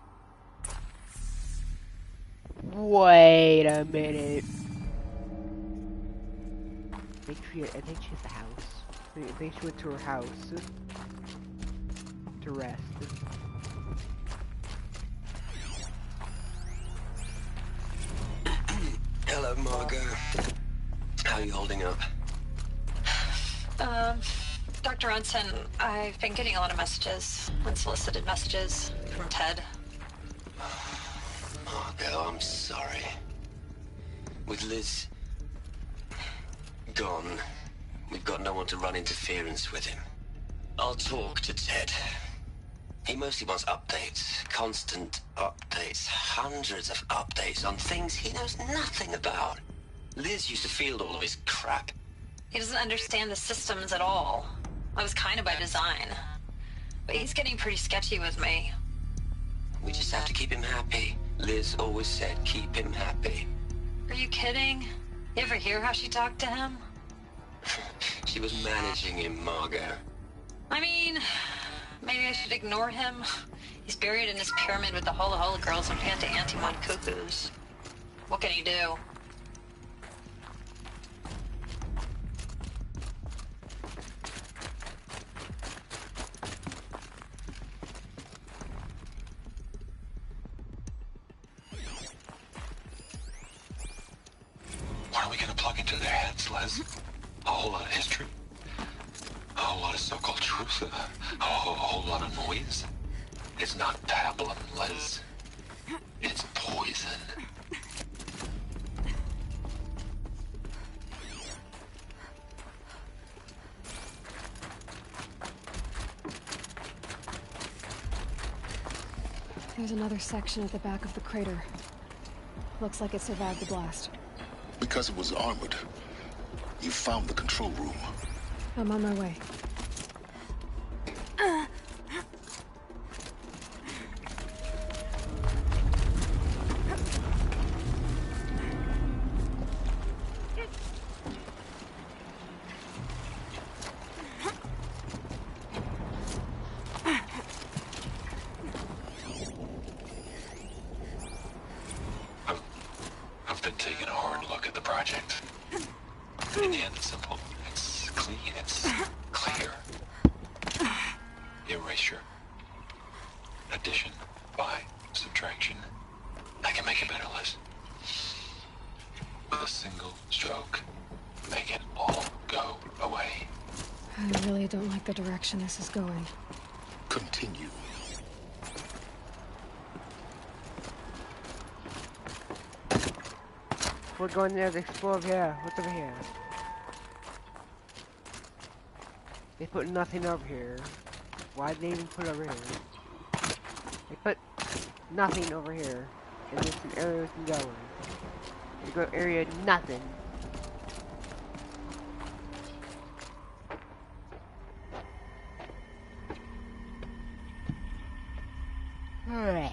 Wait a minute. I think she has a house. I think she went to her house to rest. Hello, Margot. How are you holding up? Dr. Ronson, I've been getting a lot of messages, unsolicited messages from Ted. Margot, I'm sorry. With Liz gone, we've got no one to run interference with him. I'll talk to Ted. He mostly wants updates, constant updates, hundreds of updates on things he knows nothing about. Liz used to field all of his crap. He doesn't understand the systems at all. That was kind of by design. But he's getting pretty sketchy with me. We just have to keep him happy. Liz always said keep him happy. Are you kidding? You ever hear how she talked to him? She was managing him, Margot. I mean, maybe I should ignore him. He's buried in his pyramid with the Hola Hola girls and Panta Antimon cuckoos. What can he do? What are we gonna plug into their heads, Les? A whole lot of history? A whole lot of so-called truth? A whole lot of noise? It's not pablum, Les. It's poison. There's another section at the back of the crater. Looks like it survived the blast. Because it was armored, you found the control room. I'm on my way. I've been taking a hard look at the project. In the end, it's simple. It's clean. It's clear. Erasure. Addition. By. Subtraction. I can make it better, Liz. With a single stroke. Make it all go away. I really don't like the direction this is going. Continue. We're going there to explore over here. What's over here? They put nothing over here. Why did they even put it over here? They put nothing over here. And just an area we can go in. We go area nothing. Alright.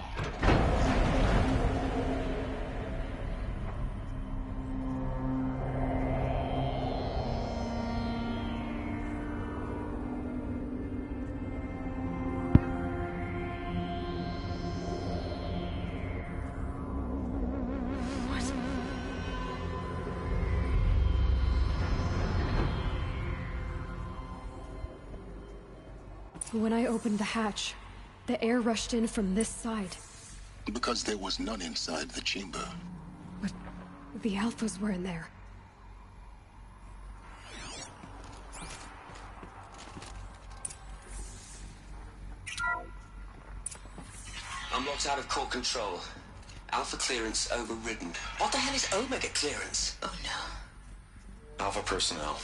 When I opened the hatch, the air rushed in from this side. Because there was none inside the chamber. But the Alphas were in there. I'm locked out of core control. Alpha clearance overridden. What the hell is Omega clearance? Oh no. Alpha personnel.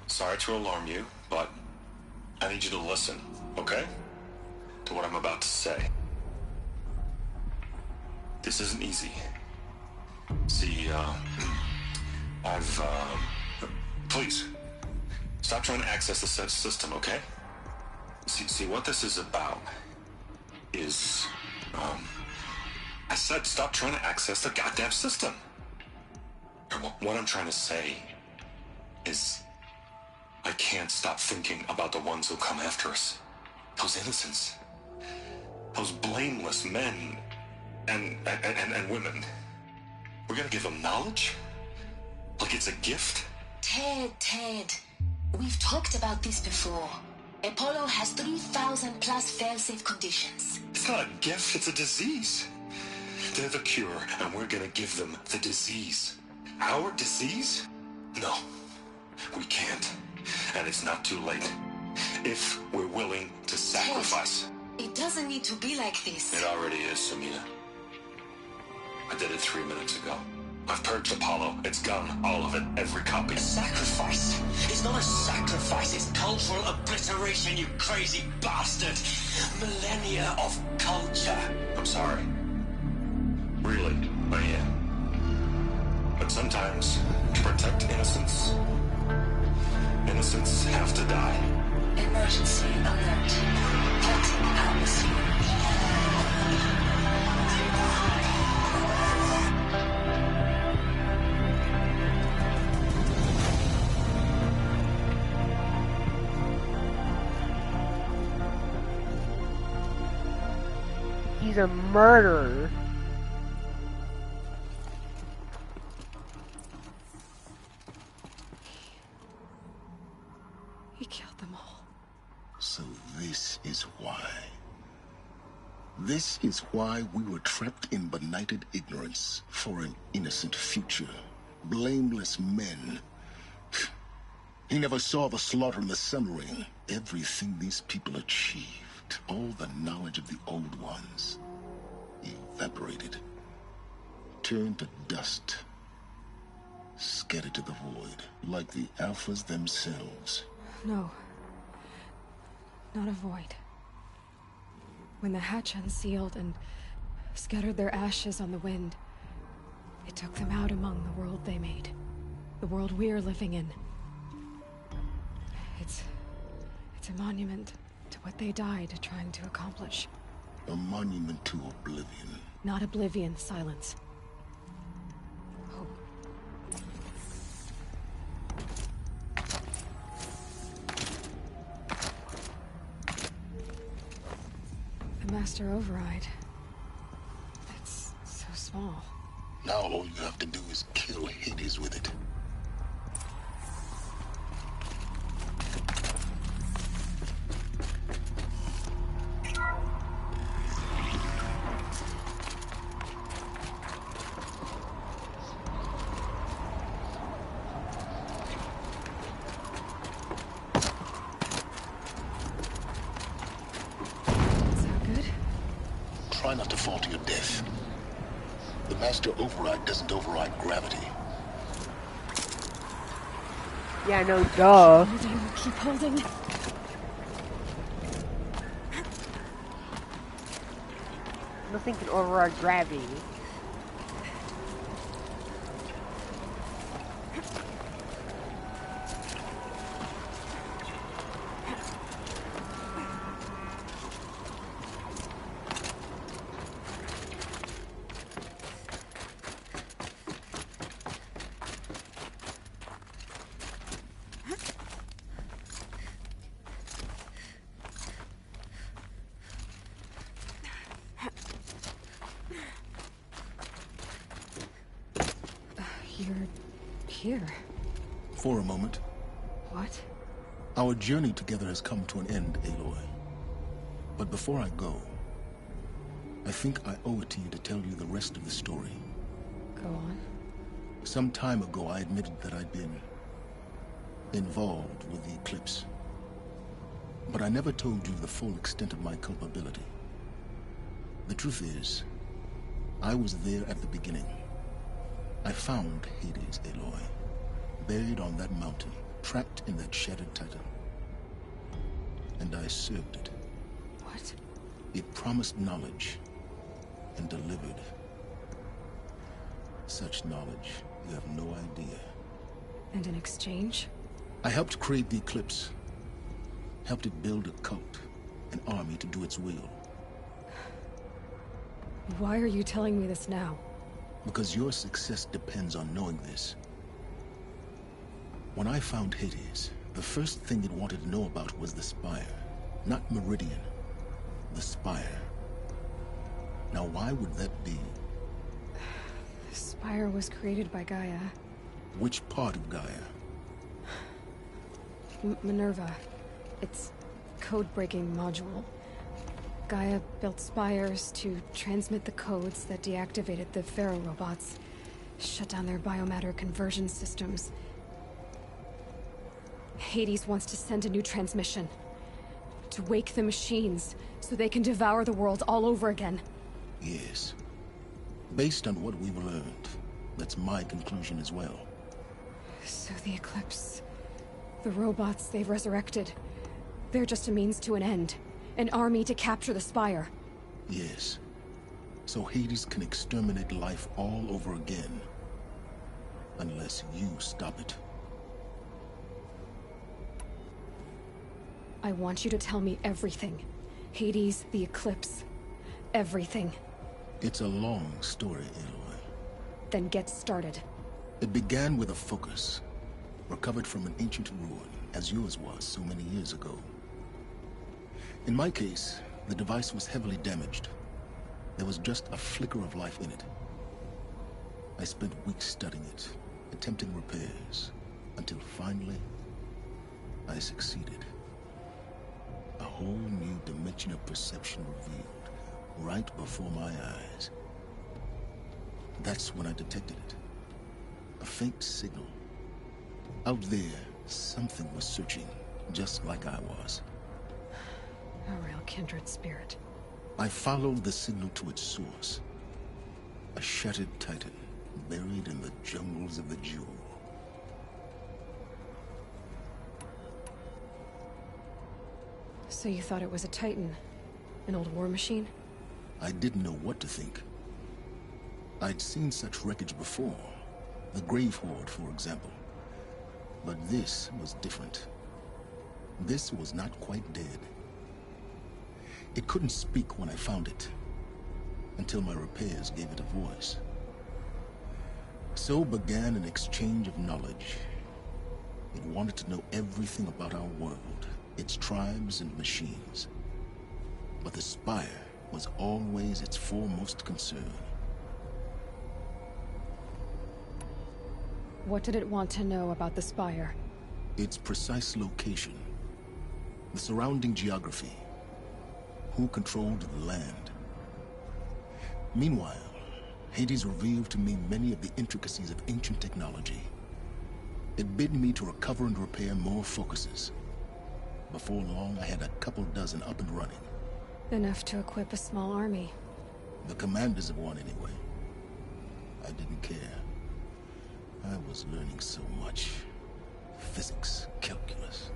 Sorry to alarm you, but I need you to listen, okay? To what I'm about to say. This isn't easy. See, please, stop trying to access the Sense system, okay? See, what this is about is, I said stop trying to access the goddamn system. And what I'm trying to say is, I can't stop thinking about the ones who come after us. Those innocents. Those blameless men and women. We're gonna give them knowledge? Like it's a gift? Ted. We've talked about this before. Apollo has 3,000 plus fail-safe conditions. It's not a gift, it's a disease. They're the cure, and we're gonna give them the disease. Our disease? No, we can't. And it's not too late. If we're willing to sacrifice. It doesn't need to be like this. It already is, Samina. I did it 3 minutes ago. I've purged Apollo. It's gone. All of it. Every copy. A sacrifice? It's not a sacrifice. It's cultural obliteration, you crazy bastard. Millennia of culture. I'm sorry. Really, I am. But sometimes, to protect innocence, innocents have to die. Emergency alert. Cutting atmosphere. He's a murderer. He killed them all. So this is why. This is why we were trapped in benighted ignorance for an innocent future. Blameless men. He never saw the slaughter in the Summering. Everything these people achieved, all the knowledge of the old ones, evaporated, turned to dust, scattered to the void, like the Alphas themselves. No. Not a void. When the hatch unsealed and scattered their ashes on the wind, it took them out among the world they made. The world we're living in. It's a monument to what they died trying to accomplish. A monument to oblivion. Not oblivion, silence. Hope. The Master Override. It's so small. Now all you have to do is kill Hades with it. Try not to fall to your death. The Master Override doesn't override gravity. Yeah, no, duh. Keep holding. was thinking override gravity. You're here. For a moment. What? Our journey together has come to an end, Aloy. But before I go, I think I owe it to you to tell you the rest of the story. Go on. Some time ago, I admitted that I'd been involved with the Eclipse. But I never told you the full extent of my culpability. The truth is, I was there at the beginning. I found Hades, Aloy, buried on that mountain, trapped in that shattered titan. And I served it. What? It promised knowledge and delivered. Such knowledge, you have no idea. And in exchange? I helped create the Eclipse. Helped it build a cult, an army to do its will. Why are you telling me this now? Because your success depends on knowing this. When I found Hades, the first thing it wanted to know about was the Spire. Not Meridian. The Spire. Now why would that be? The Spire was created by Gaia. Which part of Gaia? Minerva. It's code-breaking module. Gaia built spires to transmit the codes that deactivated the Pharaoh robots, shut down their biomatter conversion systems. Hades wants to send a new transmission. To wake the machines, so they can devour the world all over again. Yes. Based on what we've learned, that's my conclusion as well. So the Eclipse... the robots they've resurrected... they're just a means to an end. An army to capture the Spire. Yes. So Hades can exterminate life all over again. Unless you stop it. I want you to tell me everything. Hades, the Eclipse. Everything. It's a long story, Aloy. Then get started. It began with a focus. Recovered from an ancient ruin, as yours was so many years ago. In my case, the device was heavily damaged. There was just a flicker of life in it. I spent weeks studying it, attempting repairs, until finally, I succeeded. A whole new dimension of perception revealed, right before my eyes. That's when I detected it. A faint signal. Out there, something was searching, just like I was. A real kindred spirit. I followed the signal to its source. A shattered titan, buried in the jungles of the Jewel. So you thought it was a titan? An old war machine? I didn't know what to think. I'd seen such wreckage before. The Grave Horde, for example. But this was different. This was not quite dead. It couldn't speak when I found it, until my repairs gave it a voice. So began an exchange of knowledge. It wanted to know everything about our world, its tribes and machines. But the Spire was always its foremost concern. What did it want to know about the Spire? Its precise location, the surrounding geography, who controlled the land. Meanwhile, Hades revealed to me many of the intricacies of ancient technology. It bid me to recover and repair more focuses. Before long, I had a couple dozen up and running. Enough to equip a small army. The commanders of one, anyway. I didn't care. I was learning so much. Physics, calculus.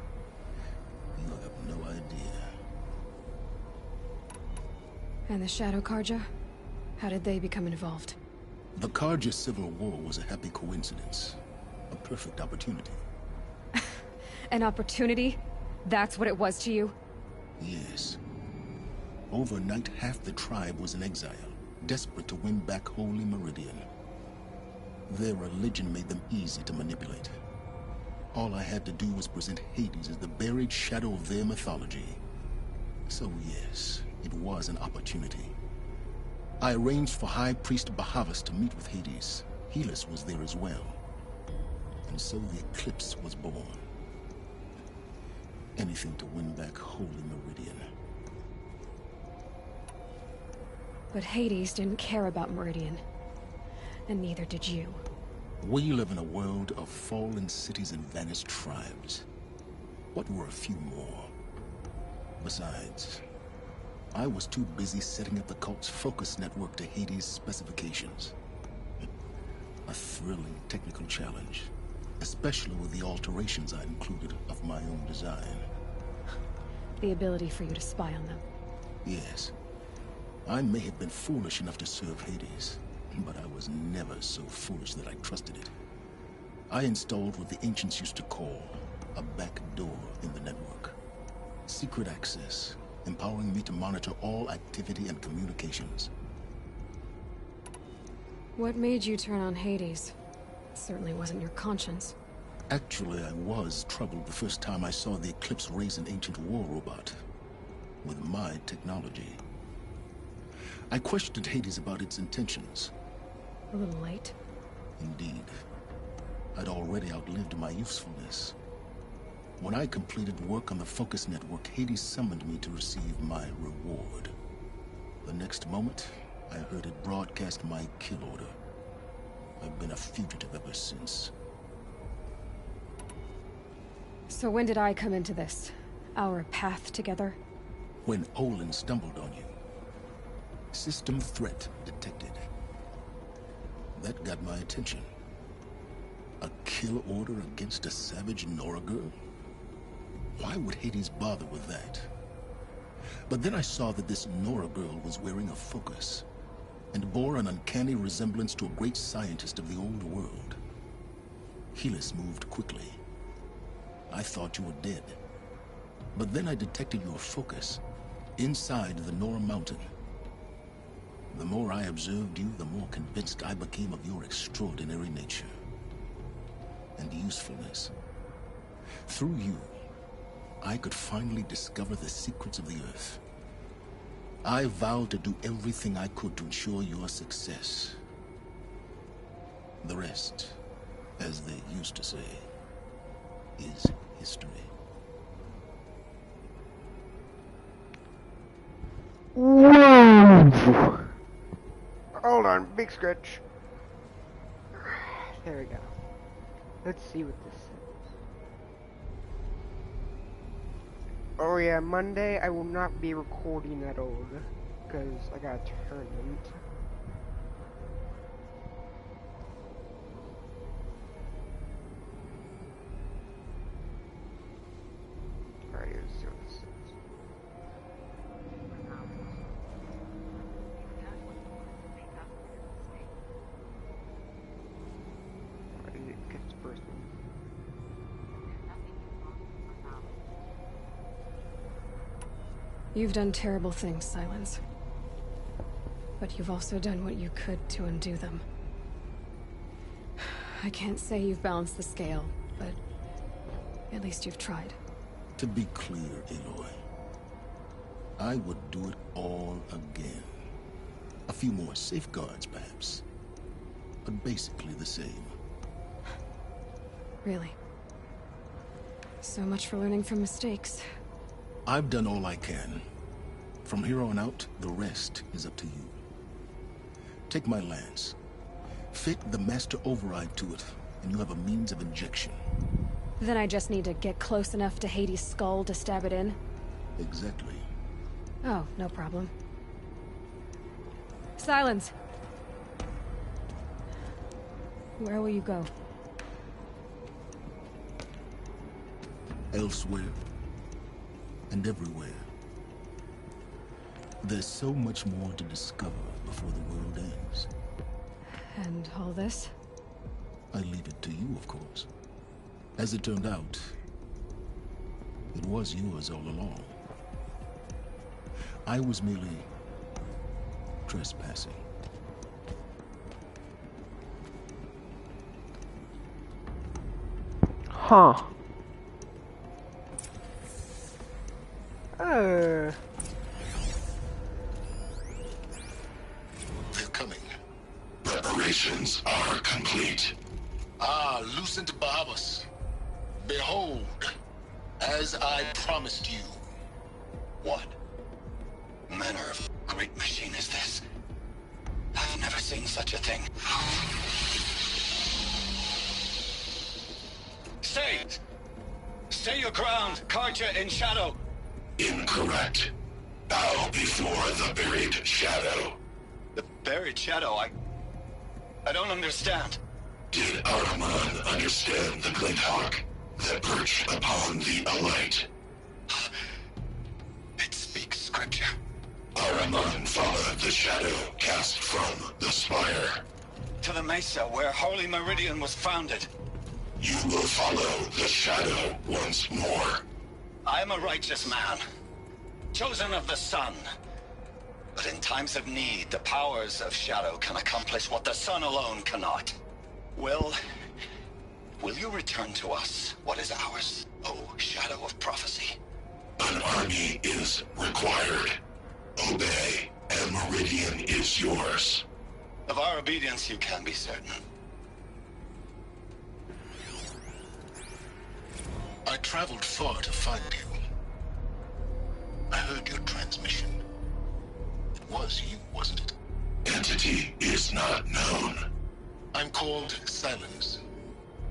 You have no idea. And the Shadow Carja? How did they become involved? The Carja Civil War was a happy coincidence. A perfect opportunity. An opportunity? That's what it was to you? Yes. Overnight, half the tribe was in exile, desperate to win back Holy Meridian. Their religion made them easy to manipulate. All I had to do was present Hades as the buried shadow of their mythology. So yes, it was an opportunity. I arranged for High Priest Bahavas to meet with Hades. Helis was there as well. And so the Eclipse was born. Anything to win back Holy Meridian. But Hades didn't care about Meridian. And neither did you. We live in a world of fallen cities and vanished tribes. What were a few more? Besides, I was too busy setting up the cult's focus network to Hades' specifications. A thrilling technical challenge, especially with the alterations I included of my own design. The ability for you to spy on them. Yes. I may have been foolish enough to serve Hades, but I was never so foolish that I trusted it. I installed what the ancients used to call a back door in the network. Secret access, empowering me to monitor all activity and communications. What made you turn on Hades? It certainly wasn't your conscience. Actually, I was troubled the first time I saw the Eclipse raise an ancient war robot. With my technology. I questioned Hades about its intentions. A little late. Indeed. I'd already outlived my usefulness. When I completed work on the Focus Network, Hades summoned me to receive my reward. The next moment, I heard it broadcast my kill order. I've been a fugitive ever since. So when did I come into this? Our path together? When Olin stumbled on you. System threat detected. That got my attention. A kill order against a savage Nora girl? Why would Hades bother with that? But then I saw that this Nora girl was wearing a focus, and bore an uncanny resemblance to a great scientist of the old world. Helis moved quickly. I thought you were dead. But then I detected your focus, inside the Nora Mountain. The more I observed you, the more convinced I became of your extraordinary nature. And usefulness. Through you, I could finally discover the secrets of the Earth. I vowed to do everything I could to ensure your success. The rest, as they used to say, is history. Hold on, big stretch. There we go. Let's see what this says. Oh yeah, Monday I will not be recording at all, because I got a tournament. Alright, here's what this says. You've done terrible things, Silence. But you've also done what you could to undo them. I can't say you've balanced the scale, but at least you've tried. To be clear, Aloy, I would do it all again. A few more safeguards, perhaps. But basically the same. Really? So much for learning from mistakes. I've done all I can. From here on out, the rest is up to you. Take my lance. Fit the Master Override to it, and you have a means of injection. Then I just need to get close enough to Hades' skull to stab it in? Exactly. Oh, no problem. Silence! Where will you go? Elsewhere. And everywhere. There's so much more to discover before the world ends. And all this? I leave it to you, of course. As it turned out, it was yours all along. I was merely trespassing. Huh. Oh. They're coming. Preparations are complete. Ah, Lucent Bahavas. Behold, as I promised you. What manner of great machine is this? I've never seen such a thing. Stay! Stay your ground, Karja in shadow! Incorrect. Bow before the buried shadow. The buried shadow? I don't understand. Did Ahriman understand the glint hawk that perched upon the alight? It speaks scripture. Ahriman followed the shadow cast from the spire. To the mesa where Holy Meridian was founded. You will follow the shadow once more. I am a righteous man, chosen of the sun. But in times of need, the powers of shadow can accomplish what the sun alone cannot. Will you return to us what is ours, O Shadow of Prophecy? An army is required. Obey, and Meridian is yours. Of our obedience you can be certain. I traveled far to find you. I heard your transmission. It was you, wasn't it? Entity is not known. I'm called Silence,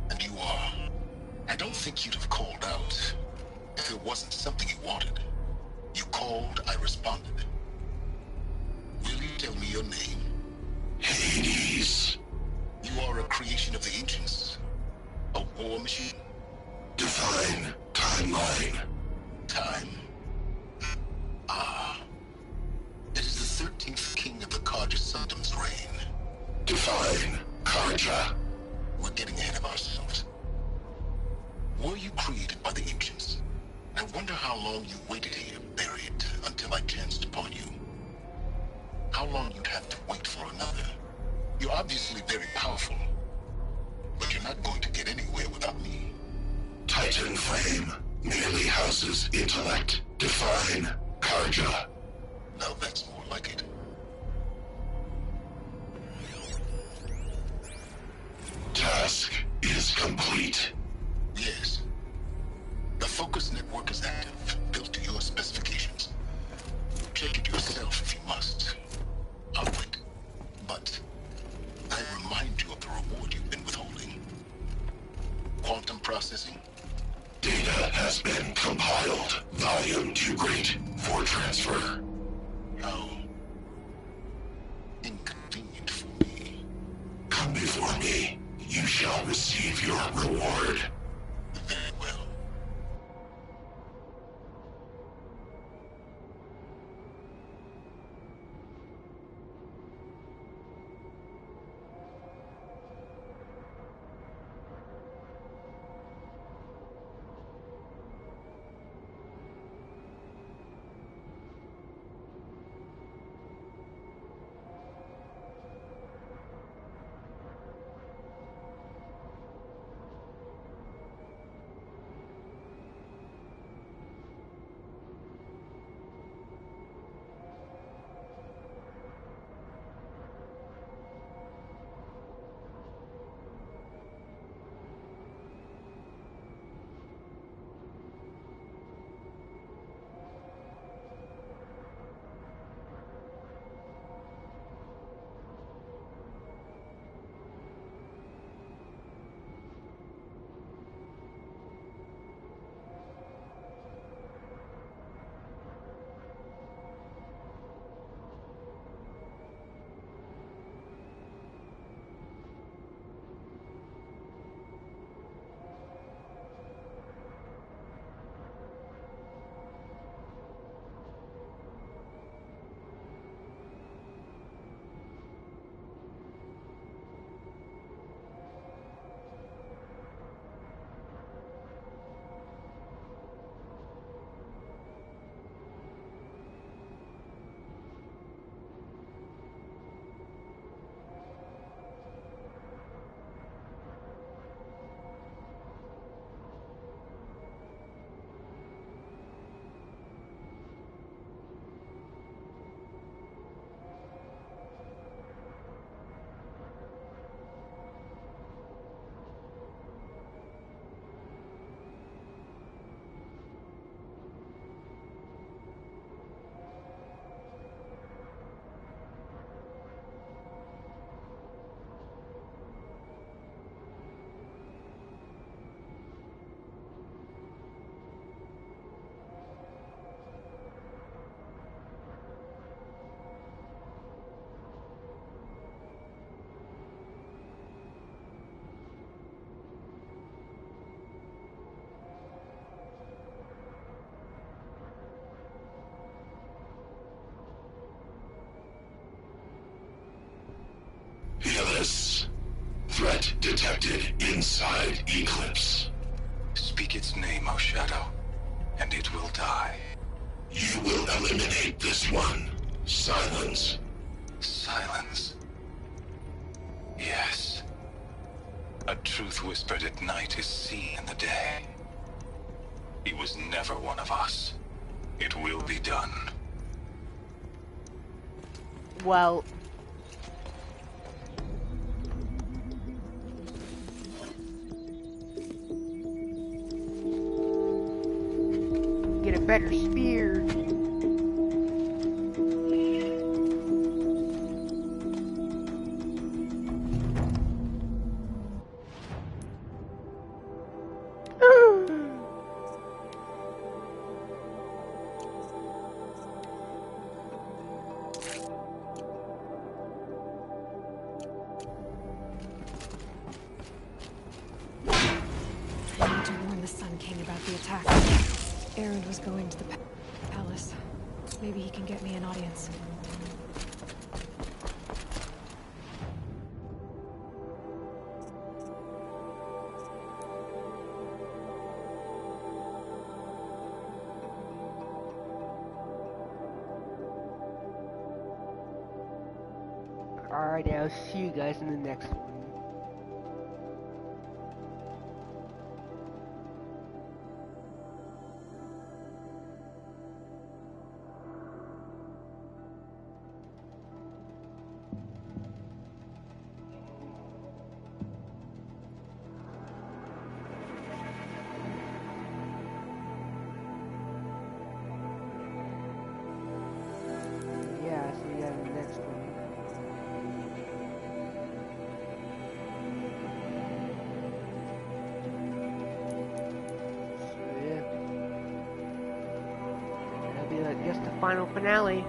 and you are. I don't think you'd have called out if it wasn't something you wanted. You called, I responded. Will you tell me your name? Hades. You are a creation of the ancients. A war machine. Divine timeline. Time. Ah. It is the 13th king of the Karja Sundom's reign. Divine Karja. We're getting ahead of ourselves. Were you created by the ancients? I wonder how long you waited here, buried, until I chanced upon you. How long you'd have to wait for another. You're obviously very powerful, but you're not going to get anywhere without me. Titan Flame merely houses intellect. Define Karja. Now that's more like it. Task is complete. Yes. The focus network is active, built to your specifications. Check it yourself if you must. I'll wait. But I remind you of the reward you've been withholding. Quantum processing. Data has been compiled. Volume too great for transfer. How inconvenient for me. Come before me. You shall receive your reward. Very well. detected inside Eclipse. Speak its name, O Shadow, and it will die. You will eliminate this one. Silence. Silence. Yes. A truth whispered at night is seen in the day. He was never one of us. It will be done. Well... Get a better spear. Erend was going to the palace. Maybe he can get me an audience. Alright, I'll see you guys in the next one. Yeah, see you guys in the next one. That'll be just the final finale.